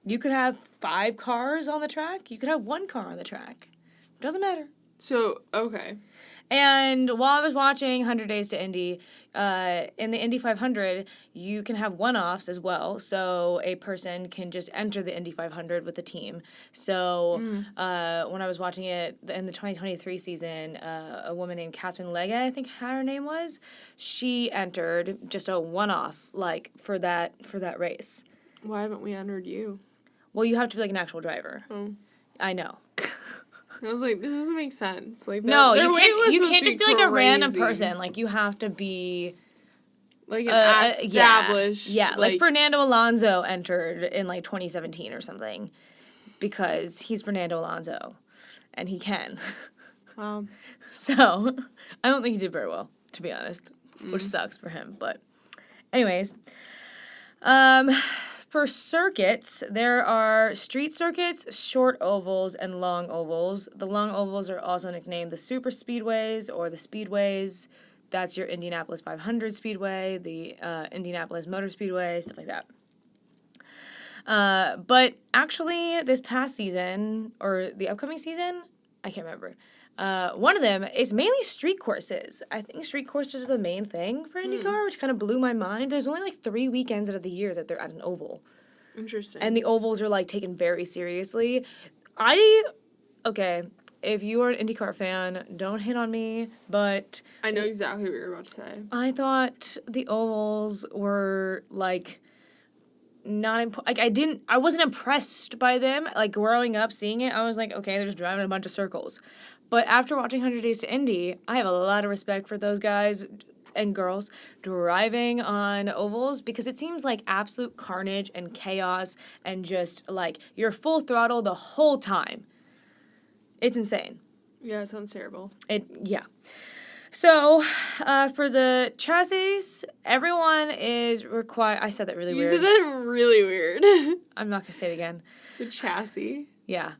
You could have 5 cars on the track, you could have 1 car on the track. Doesn't matter. So, okay. And while I was watching 100 Days to Indy, in the Indy 500, you can have one-offs as well. So a person can just enter the Indy 500 with a team. So when I was watching it in the 2023 season, a woman named Catherine Legge, I think her name was, she entered just a one-off, like, for that race. Why haven't we entered you? Well, you have to be, like, an actual driver. Oh. I know. I was like, this doesn't make sense. Like, No, you can't just be like a random person. Like, you have to be like an established. Yeah, like Fernando Alonso entered in like 2017 or something because he's Fernando Alonso and he can. Wow. So, I don't think he did very well, to be honest, which sucks for him. But, anyways, for circuits, there are street circuits, short ovals, and long ovals. The long ovals are also nicknamed the super speedways or the speedways. That's your Indianapolis 500 Speedway, the Indianapolis Motor Speedway, stuff like that. But actually, this past season, or the upcoming season, I can't remember. One of them is mainly street courses. I think street courses are the main thing for IndyCar, which kind of blew my mind. There's only like 3 weekends out of the year that they're at an oval. Interesting. And the ovals are like taken very seriously. Okay, if you are an IndyCar fan, don't hit on me, but... I know exactly what you're about to say. I thought the ovals were like... I wasn't impressed by them. Like, growing up, seeing it, I was like, okay, they're just driving a bunch of circles. But after watching 100 Days to Indy, I have a lot of respect for those guys and girls driving on ovals because it seems like absolute carnage and chaos and just, like, you're full throttle the whole time. It's insane. Yeah, it sounds terrible. Yeah. So, for the chassis, everyone is required... I said that really weird. You said that really weird. I'm not going to say it again. The chassis. Yeah.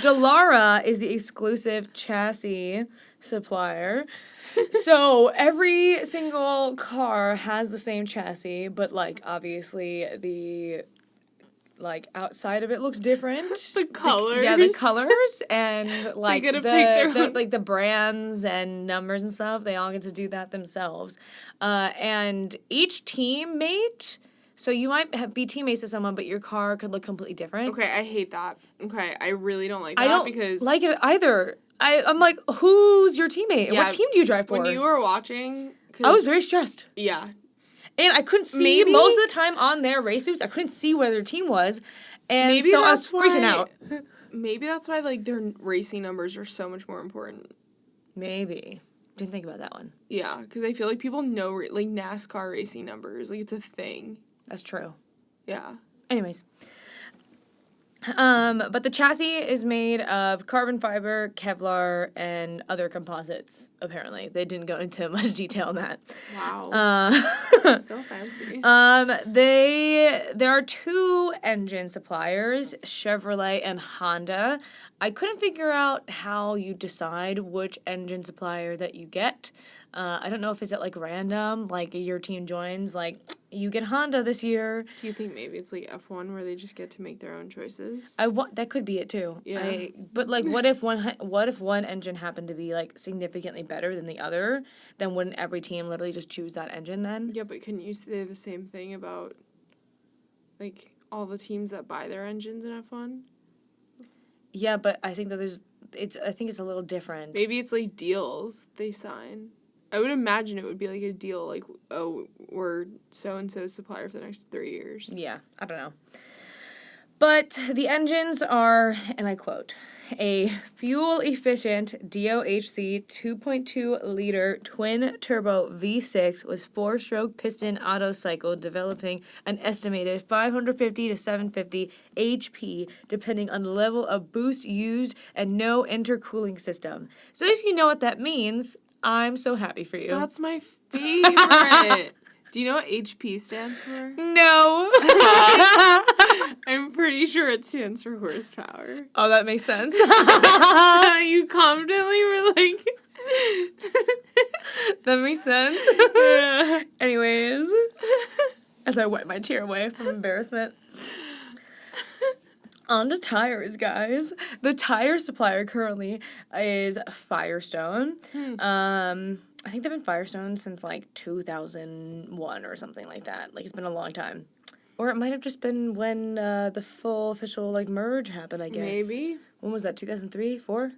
Dallara is the exclusive chassis supplier. So, every single car has the same chassis, but, like, obviously the... like, outside of it looks different. The colors. The colors and, like, the brands and numbers and stuff, they all get to do that themselves. And each teammate, so you might be teammates with someone, but your car could look completely different. Okay, I hate that. Okay, I really don't like that I don't because... like it either. I'm like, who's your teammate? Yeah, what team do you drive for? When you were watching... I was very stressed. Yeah. And I couldn't see most of the time on their race suits. I couldn't see where their team was. And maybe so I was freaking out. Maybe that's why, like, their racing numbers are so much more important. Maybe. Didn't think about that one. Yeah, because I feel like people know, like, NASCAR racing numbers. Like, it's a thing. That's true. Yeah. Anyways. But the chassis is made of carbon fiber, Kevlar, and other composites, apparently. They didn't go into much detail on that. Wow. So fancy. There are 2 engine suppliers, Chevrolet and Honda. I couldn't figure out how you decide which engine supplier that you get. I don't know if it's at, like, random, like, your team joins, like, you get Honda this year. Do you think maybe it's, like, F1 where they just get to make their own choices? That could be it, too. Yeah. But, like, what if one engine happened to be, like, significantly better than the other? Then wouldn't every team literally just choose that engine then? Yeah, but couldn't you say the same thing about, like, all the teams that buy their engines in F1? Yeah, but I think that I think it's a little different. Maybe it's, like, deals they sign. I would imagine it would be, like, a deal, like, oh, we're so-and-so's supplier for the next 3 years. Yeah, I don't know. But the engines are, and I quote, a fuel-efficient DOHC 2.2-liter twin-turbo V6 with 4-stroke piston auto cycle developing an estimated 550 to 750 HP depending on the level of boost used and no intercooling system. So if you know what that means... I'm so happy for you. That's my favorite. Do you know what HP stands for? No. I'm pretty sure it stands for horsepower. Oh, that makes sense. You confidently were like... That makes sense. Yeah. Anyways, as I wipe my tear away from embarrassment. On to tires, guys. The tire supplier currently is Firestone. I think they've been Firestone since like 2001 or something like that. Like, it's been a long time. Or it might have just been when the full official like merge happened, I guess. Maybe. When was that? 2003, 4?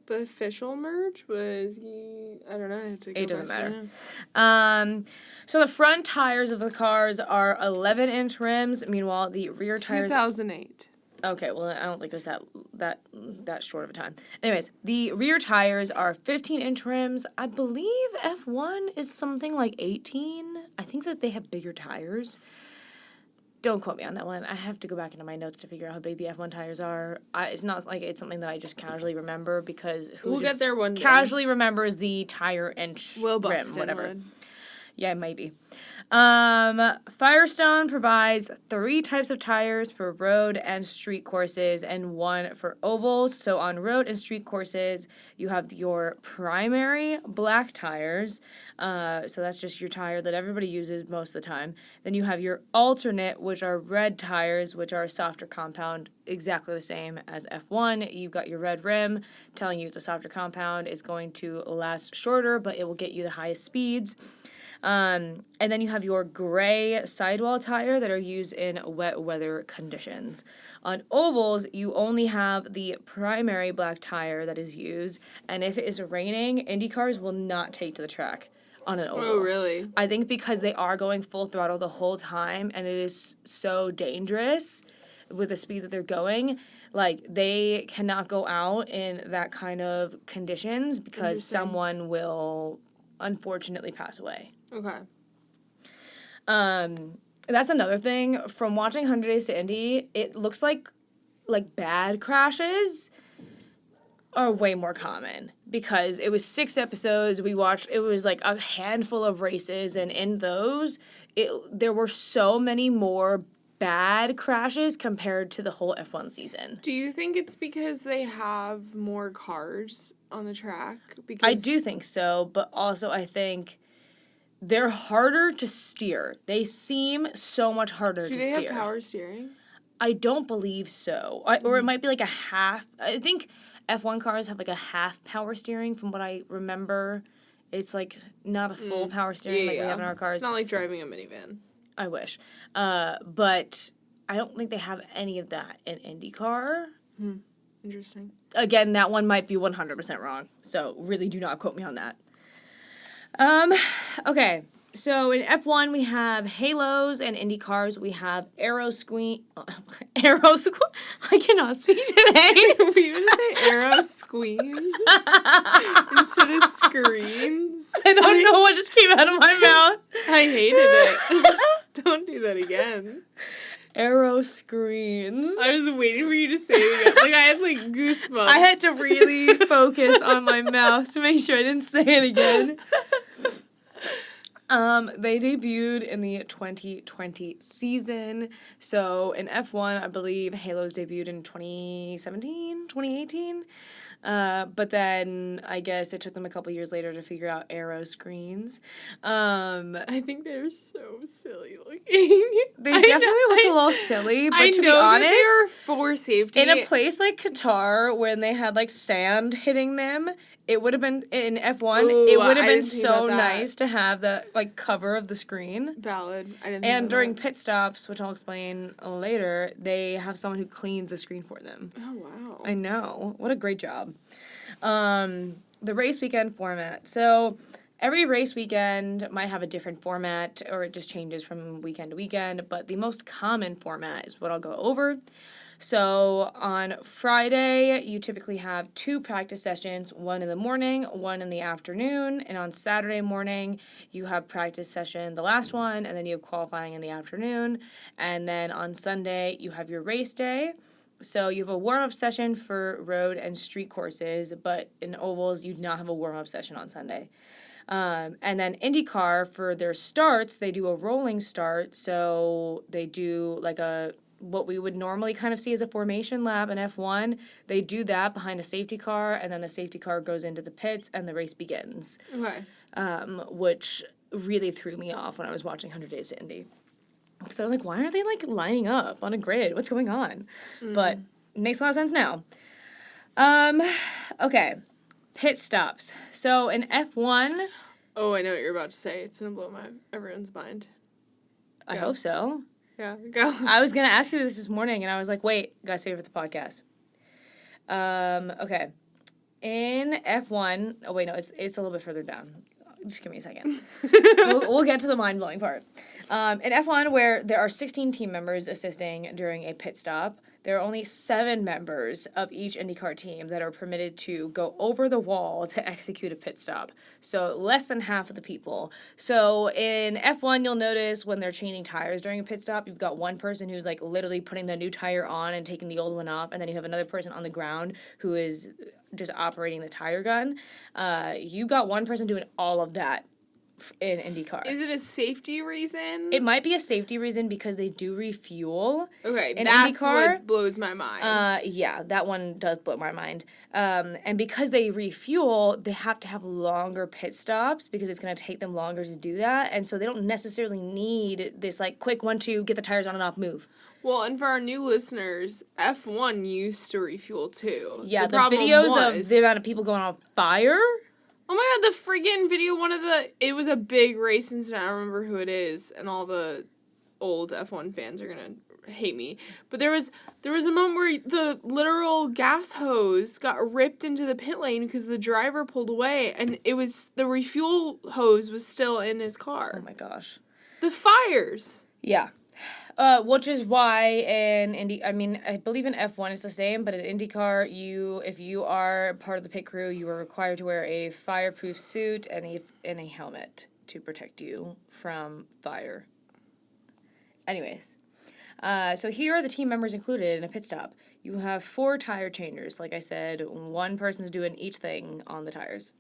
The official merge was, I don't know. I have to go It doesn't back to matter. my notes. So the front tires of the cars are 11-inch rims. Meanwhile, the rear tires. 2008. Okay, well, I don't think it was that short of a time. Anyways, the rear tires are 15-inch rims. I believe F1 is something like 18. I think that they have bigger tires. Don't quote me on that one. I have to go back into my notes to figure out how big the F1 tires are. It's not like it's something that I just casually remember, because We'll get there one day. Casually remembers the tire inch Will rim, Buxton whatever. would. Yeah, maybe. Firestone provides 3 types of tires for road and street courses and 1 for ovals. So on road and street courses, you have your primary black tires. So that's just your tire that everybody uses most of the time. Then you have your alternate, which are red tires, which are a softer compound, exactly the same as F1. You've got your red rim telling you it's a softer compound. It's going to last shorter, but it will get you the highest speeds. And then you have your gray sidewall tire that are used in wet weather conditions. On ovals, you only have the primary black tire that is used, and if it is raining, IndyCars will not take to the track on an oval. Oh, really? I think because they are going full throttle the whole time, and it is so dangerous with the speed that they're going. Like, they cannot go out in that kind of conditions because someone will unfortunately pass away. Okay. That's another thing. From watching 100 Days to Indy, it looks like bad crashes are way more common, because it was 6 episodes we watched. It was like a handful of races, and in those, there were so many more bad crashes compared to the whole F1 season. Do you think it's because they have more cars on the track? Because I do think so, but also I think they're harder to steer. They seem so much harder to steer. Do they have power steering? I don't believe so. Or it might be like a half. I think F1 cars have like a half power steering from what I remember. It's like not a full power steering like we have in our cars. It's not like driving a minivan. I wish. But I don't think they have any of that in IndyCar. Interesting. Again, that one might be 100% wrong. So really do not quote me on that. Okay, so in F1 we have Halos, and Indy cars we have I cannot speak today. Were you going to say arrow squeens instead of screens? I don't know what just came out of my mouth. I hated it. Don't do that again. Aero screens. I was waiting for you to say it again. Like, I had, like, goosebumps. I had to really focus on my mouth to make sure I didn't say it again. They debuted in the 2020 season. So in F1, I believe Halos debuted in 2017, 2018. But then I guess it took them a couple years later to figure out aero screens. I think they're so silly looking. They definitely look a little silly, but to be honest, that they're for safety. in a place like Qatar, when they had like sand hitting them, it would have been in F1. Ooh, it would have I been didn't think so about that. nice to have the like cover of the screen. Valid. I didn't think And about during that. pit stops, which I'll explain later, they have someone who cleans the screen for them. Oh, wow. I know. What a great job. The race weekend format. So every race weekend might have a different format, or it just changes from weekend to weekend, but the most common format is what I'll go over. So on Friday, you typically have 2 practice sessions, one in the morning, one in the afternoon, and on Saturday morning, you have practice session, the last one, and then you have qualifying in the afternoon, and then on Sunday, you have your race day. So you have a warm-up session for road and street courses, but in ovals, you do not have a warm-up session on Sunday. And then IndyCar, for their starts, they do a rolling start, so they do like what we would normally kind of see as a formation lap in F1. They do that behind a safety car, and then the safety car goes into the pits, and the race begins. Okay. Which really threw me off when I was watching 100 Days to Indy. So I was like, why aren't they, like, lining up on a grid? What's going on? But makes a lot of sense now. Okay. Pit stops. So in F1, Oh, I know what you're about to say. It's going to blow everyone's mind. I Go. hope so. Yeah, go. I was going to ask you this morning, and I was like, wait, gotta save it for the podcast. Okay. In F1, oh wait, no, it's a little bit further down. Just give me a second. we'll get to the mind-blowing part. In F1, where there are 16 team members assisting during a pit stop, there are only 7 members of each IndyCar team that are permitted to go over the wall to execute a pit stop. So less than half of the people. So in F1, you'll notice when they're changing tires during a pit stop, you've got one person who's like literally putting the new tire on and taking the old one off, and then you have another person on the ground who is just operating the tire gun. You got one person doing all of that in IndyCar. Is it a safety reason? It might be a safety reason because they do refuel. Okay, in that's IndyCar. what blows my mind. Yeah, that one does blow my mind. And because they refuel, they have to have longer pit stops because it's going to take them longer to do that. And so they don't necessarily need this, like, quick 1-2, get the tires on and off, move. Well, and for our new listeners, F1 used to refuel too. Yeah, the videos of the amount of people going on fire. Oh my god, the friggin' video, it was a big race incident, I don't remember who it is, and all the old F1 fans are gonna hate me. But there was a moment where the literal gas hose got ripped into the pit lane because the driver pulled away, and the refuel hose was still in his car. Oh my gosh. The fires. Yeah. Which is why I believe in F1 it's the same, but in IndyCar, if you are part of the pit crew, you are required to wear a fireproof suit and a helmet to protect you from fire. Anyways, so here are the team members included in a pit stop. You have 4 tire changers. Like I said, one person's doing each thing on the tires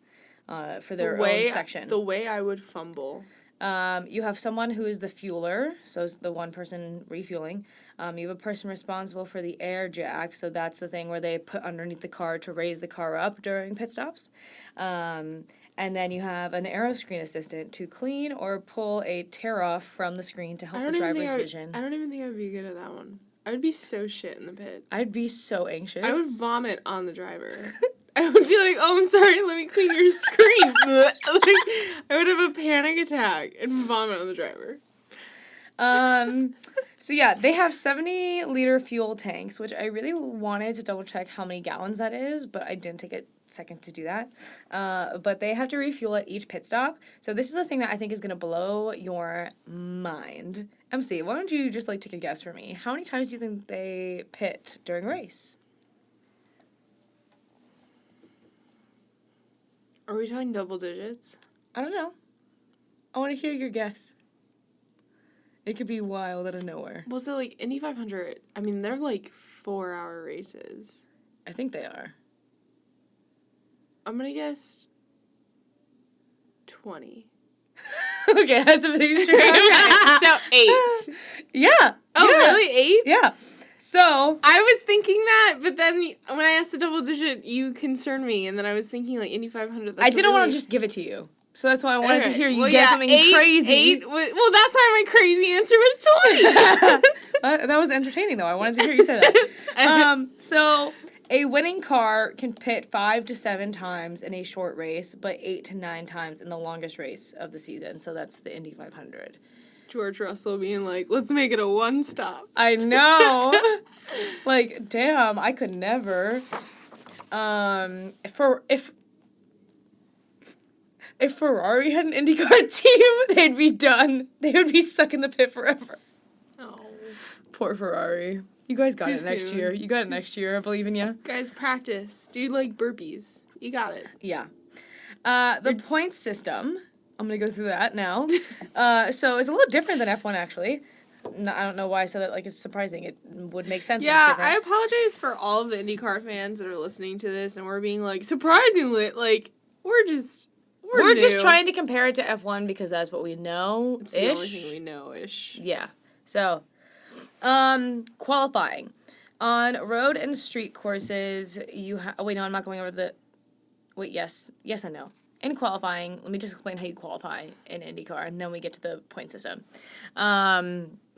for their own section. The way I would fumble. You have someone who is the fueler, so it's the one person refueling. You have a person responsible for the air jack, so that's the thing where they put underneath the car to raise the car up during pit stops. And then you have an aero screen assistant to clean or pull a tear off from the screen to help the driver's vision. I don't even think I would be good at that one. I would be so shit in the pit. I'd be so anxious. I would vomit on the driver. I would be like, oh, I'm sorry, let me clean your screen. I would have a panic attack and vomit on the driver. So yeah, they have 70-liter fuel tanks, which I really wanted to double check how many gallons that is, but I didn't take a second to do that. But they have to refuel at each pit stop. So this is the thing that I think is going to blow your mind. MC, why don't you just take a guess for me? How many times do you think they pit during a race? Are we talking double digits? I don't know. I want to hear your guess. It could be wild out of nowhere. Well, so Indy 500, I mean, they're 4-hour races. I think they are. I'm going to guess 20. Okay, that's a big extreme. Okay, so 8. Yeah. Oh, yeah. really? 8? Yeah. So I was thinking that, but then when I asked the double digit, you concerned me, and then I was thinking Indy 500. I didn't want to just give it to you, so that's why I wanted to hear you get something crazy. 8. Well, that's why my crazy answer was 20. That was entertaining, though. I wanted to hear you say that. So a winning car can pit 5 to 7 times in a short race, but 8 to 9 times in the longest race of the season. So that's the Indy 500. George Russell being let's make it a one-stop. I know. Damn, I could never. If Ferrari had an IndyCar team, they'd be done. They would be stuck in the pit forever. Oh. Poor Ferrari. You guys got it next year. You got it next year. I believe in you. Guys, practice. Do burpees. You got it. Yeah. The point system. I'm going to go through that now. So it's a little different than F1, actually. No, I don't know why I said that it's surprising. It would make sense. Yeah, I apologize for all of the IndyCar fans that are listening to this, and we're being surprisingly, we're just trying to compare it to F1 because that's what we know. It's the only thing we know-ish. Yeah. So, qualifying. On road and street courses, you have... Oh, wait, no, I'm not going over the... Wait, yes. Yes and no. in qualifying, let me just explain how you qualify in IndyCar, and then we get to the point system.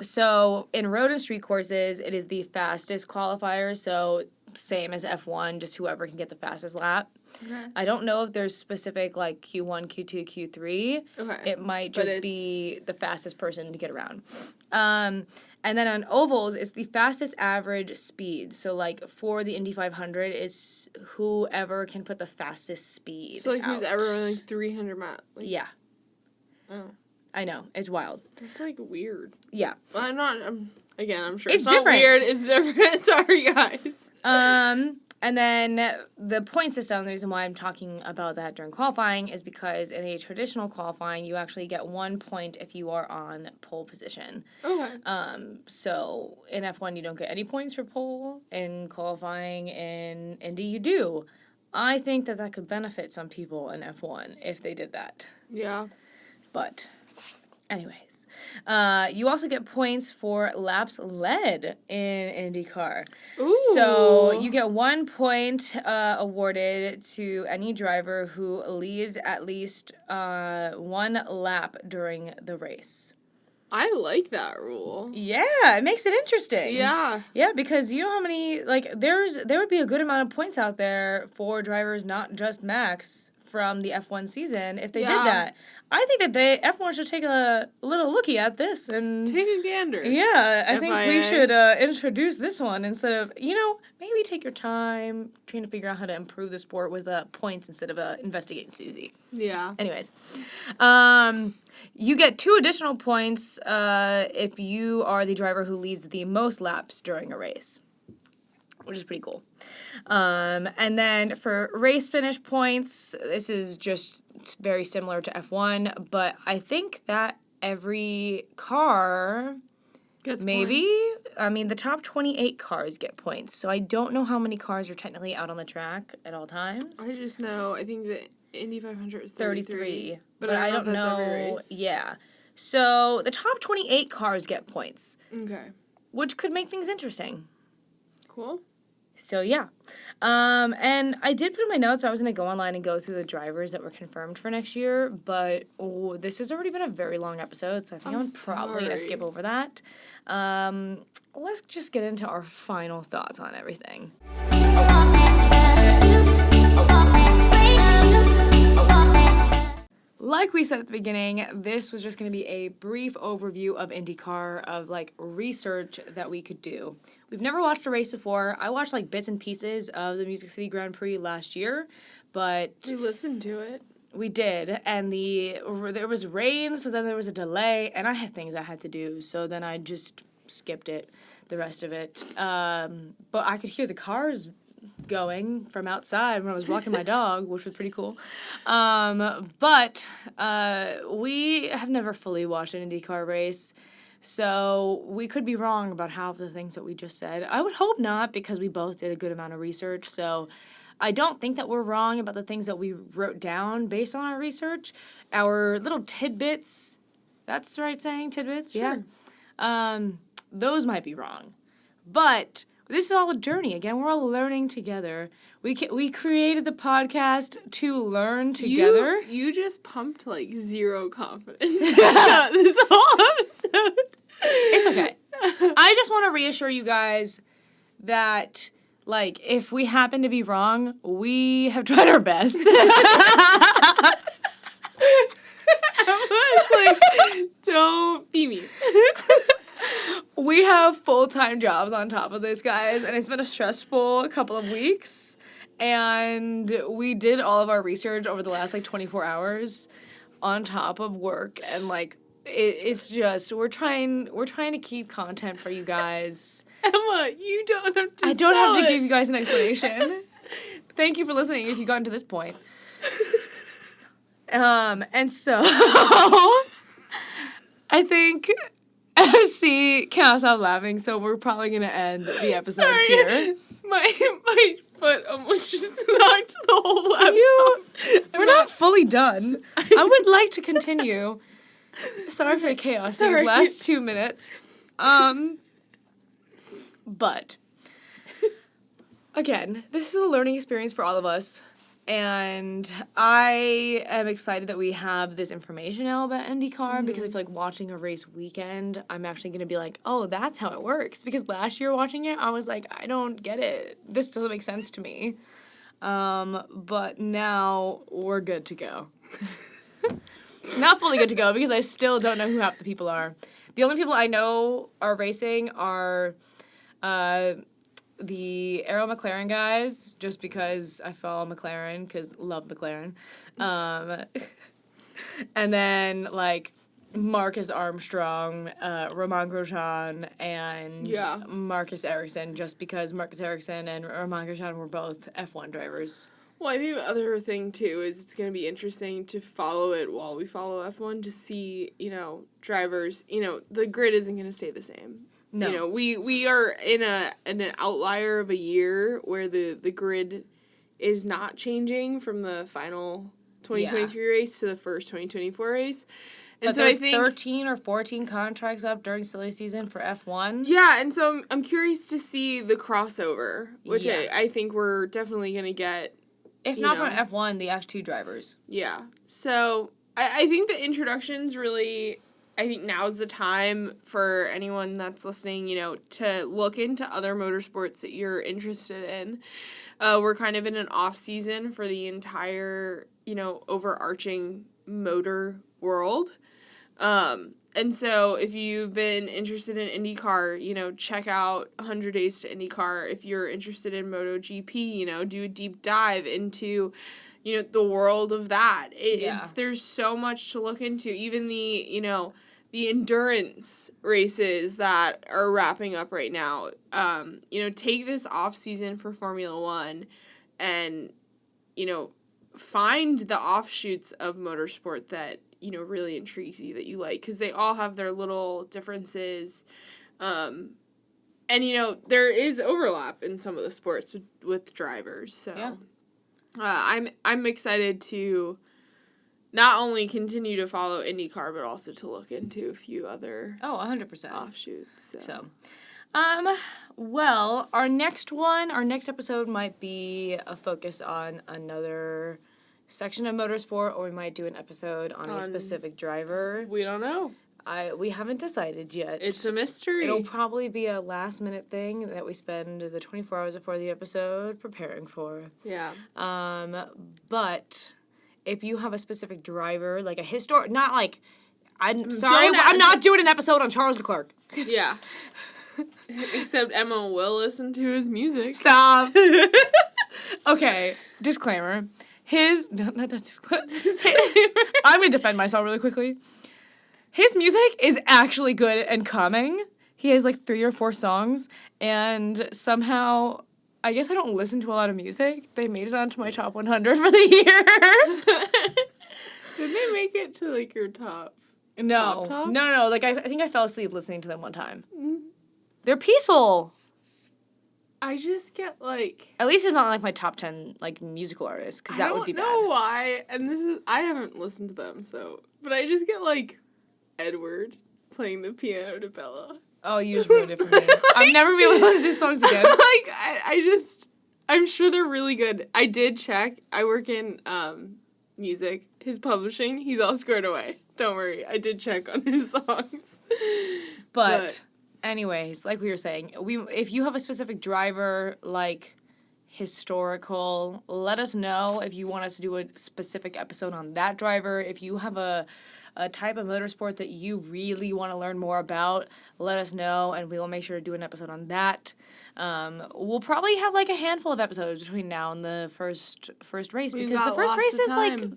So in road and street courses, it is the fastest qualifier, so same as F1, just whoever can get the fastest lap. Okay. I don't know if there's specific, like, Q1, Q2, Q3. Okay. It might just be the fastest person to get around. And then on ovals, it's the fastest average speed. So, like, for the Indy 500, it's whoever can put the fastest speed So, like, who's out. ever running, like, 300 miles? Like, Yeah. Oh. I know. It's wild. That's, like, weird. Yeah. Well, again, I'm sure It's not different. weird. It's different. Sorry, guys. And then the point system, the reason why I'm talking about that during qualifying is because in a traditional qualifying, you actually get 1 point if you are on pole position. Okay. So in F1, you don't get any points for pole. In qualifying in Indy, you do. I think that could benefit some people in F1 if they did that. Yeah. But anyways, you also get points for laps led in IndyCar. Ooh. So you get 1 point awarded to any driver who leads at least 1 lap during the race. I like that rule. Yeah, it makes it interesting. Yeah. Yeah, because you know how many, like, there would be a good amount of points out there for drivers, not just Max, from the F1 season if they did that. I think that F1 should take a little looky at this and take a gander. Yeah, I think we FIA. should introduce this one instead of, maybe take your time trying to figure out how to improve the sport with points instead of investigating Susie. Yeah. Anyways, you get 2 additional points if you are the driver who leads the most laps during a race, which is pretty cool. And then for race finish points, this is just very similar to F1, but I think that every car gets maybe points. I mean the top 28 cars get points, so I don't know how many cars are technically out on the track at all times. I just know I think the Indy 500 is 33. But I don't know if that's know. every race. Yeah. So the top 28 cars get points, Okay. which could make things interesting. Cool. So, yeah. And I did put in my notes I was going to go online and go through the drivers that were confirmed for next year, but this has already been a very long episode, so I think I'm probably going to skip over that. Let's just get into our final thoughts on everything. Like we said at the beginning, this was just going to be a brief overview of IndyCar, of, like, research that we could do. We've never watched a race before. I watched, like, bits and pieces of the Music City Grand Prix last year, but... We listened to it. We did, and there was rain, so then there was a delay, and I had things I had to do, so then I just skipped it, the rest of it. But I could hear the cars going from outside when I was walking my dog, which was pretty cool. But we have never fully watched an IndyCar race, so we could be wrong about half of the things that we just said. I would hope not, because we both did a good amount of research, so I don't think that we're wrong about the things that we wrote down based on our research. Our little tidbits, that's the right saying, tidbits? Sure. Yeah. Those might be wrong. But this is all a journey. Again, we're all learning together. We created the podcast to learn together. You just pumped, like, zero confidence throughout this whole episode. It's okay. I just want to reassure you guys that, like, if we happen to be wrong, we have tried our best. I was like, don't be me. We have full-time jobs on top of this, guys, and it's been a stressful couple of weeks, and we did all of our research over the last, like, 24 hours on top of work, and, like, it's just, we're trying to keep content for you guys. Emma, you don't have to I don't have to give you guys an explanation. Thank you for listening if you got to this point. And so, I think FC can't stop laughing, so we're probably going to end the episode here. My foot almost just knocked the whole laptop. We're not fully done. I would like to continue. Sorry for the chaos these last 2 minutes. But, again, this is a learning experience for all of us. And I am excited that we have this information now about IndyCar because I feel like watching a race weekend, I'm actually going to be like, oh, that's how it works. Because last year watching it, I was like, I don't get it. This doesn't make sense to me. But now we're good to go. Not fully good to go because I still don't know who half the people are. The only people I know are racing are the Arrow McLaren guys, just because I follow McLaren, because love McLaren. And then, like, Marcus Armstrong, Romain Grosjean, and Marcus Ericsson, just because Marcus Ericsson and Romain Grosjean were both F1 drivers. Well, I think the other thing, too, is it's going to be interesting to follow it while we follow F1 to see, drivers, the grid isn't going to stay the same. No. We are in an outlier of a year where the grid is not changing from the final 2023 race to the first 2024 race. And but so there's I think 13 or 14 contracts up during silly season for F1. Yeah, and so I'm curious to see the crossover, which I think we're definitely going to get. If not from F1, the F2 drivers. Yeah. So I think the introductions really... I think now's the time for anyone that's listening, to look into other motorsports that you're interested in. We're kind of in an off season for the entire, overarching motor world. And so if you've been interested in IndyCar, check out 100 Days to IndyCar. If you're interested in MotoGP, do a deep dive into... the world of that. There's so much to look into. Even the endurance races that are wrapping up right now. Take this off season for Formula One and, find the offshoots of motorsport that, really intrigues you, that you like. Because they all have their little differences. And, there is overlap in some of the sports with drivers. So. Yeah. I'm excited to not only continue to follow IndyCar, but also to look into a few other 100% offshoots. So, well, our next episode might be a focus on another section of motorsport, or we might do an episode on a specific driver. We don't know. We haven't decided yet. It's a mystery. It'll probably be a last-minute thing that we spend the 24 hours before the episode preparing for. Yeah. But if you have a specific driver, like a not like... I'm sorry, I'm not doing an episode on Charles Leclerc. Yeah. Except Emma will listen to his music. Stop. Okay, disclaimer. Not disclaimer. I'm going to defend myself really quickly. His music is actually good and calming. He has, 3 or 4 songs, and somehow, I guess I don't listen to a lot of music. They made it onto my top 100 for the year. Did they make it to, your top? No. Top? No. I think I fell asleep listening to them one time. Mm-hmm. They're peaceful. I just get, At least it's not, my top 10, musical artists, because that would be bad. I don't know why, and I haven't listened to them, so... But I just get, Edward playing the piano to Bella. Oh, you just ruined it for me. I'm never going to be able to listen to his songs again. I'm sure they're really good. I did check. I work in music. His publishing, he's all squared away. Don't worry. I did check on his songs. But anyways, like we were saying, if you have a specific driver, historical, let us know if you want us to do a specific episode on that driver. If you have a type of motorsport that you really want to learn more about, let us know, and we will make sure to do an episode on that. We'll probably have a handful of episodes between now and the first race, because the first race is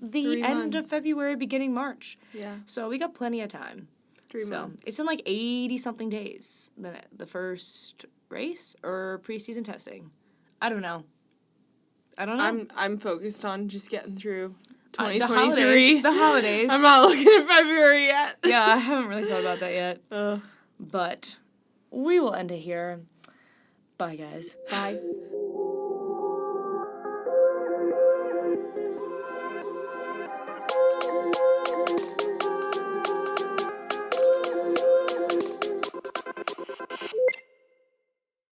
the end of February, beginning March. Yeah. So we got plenty of time. 3 months. It's in 80-something days, the first race, or preseason testing. I don't know. I'm focused on just getting through 2023. The holidays. I'm not looking at February yet. Yeah, I haven't really thought about that yet. But we will end it here. Bye, guys. Bye.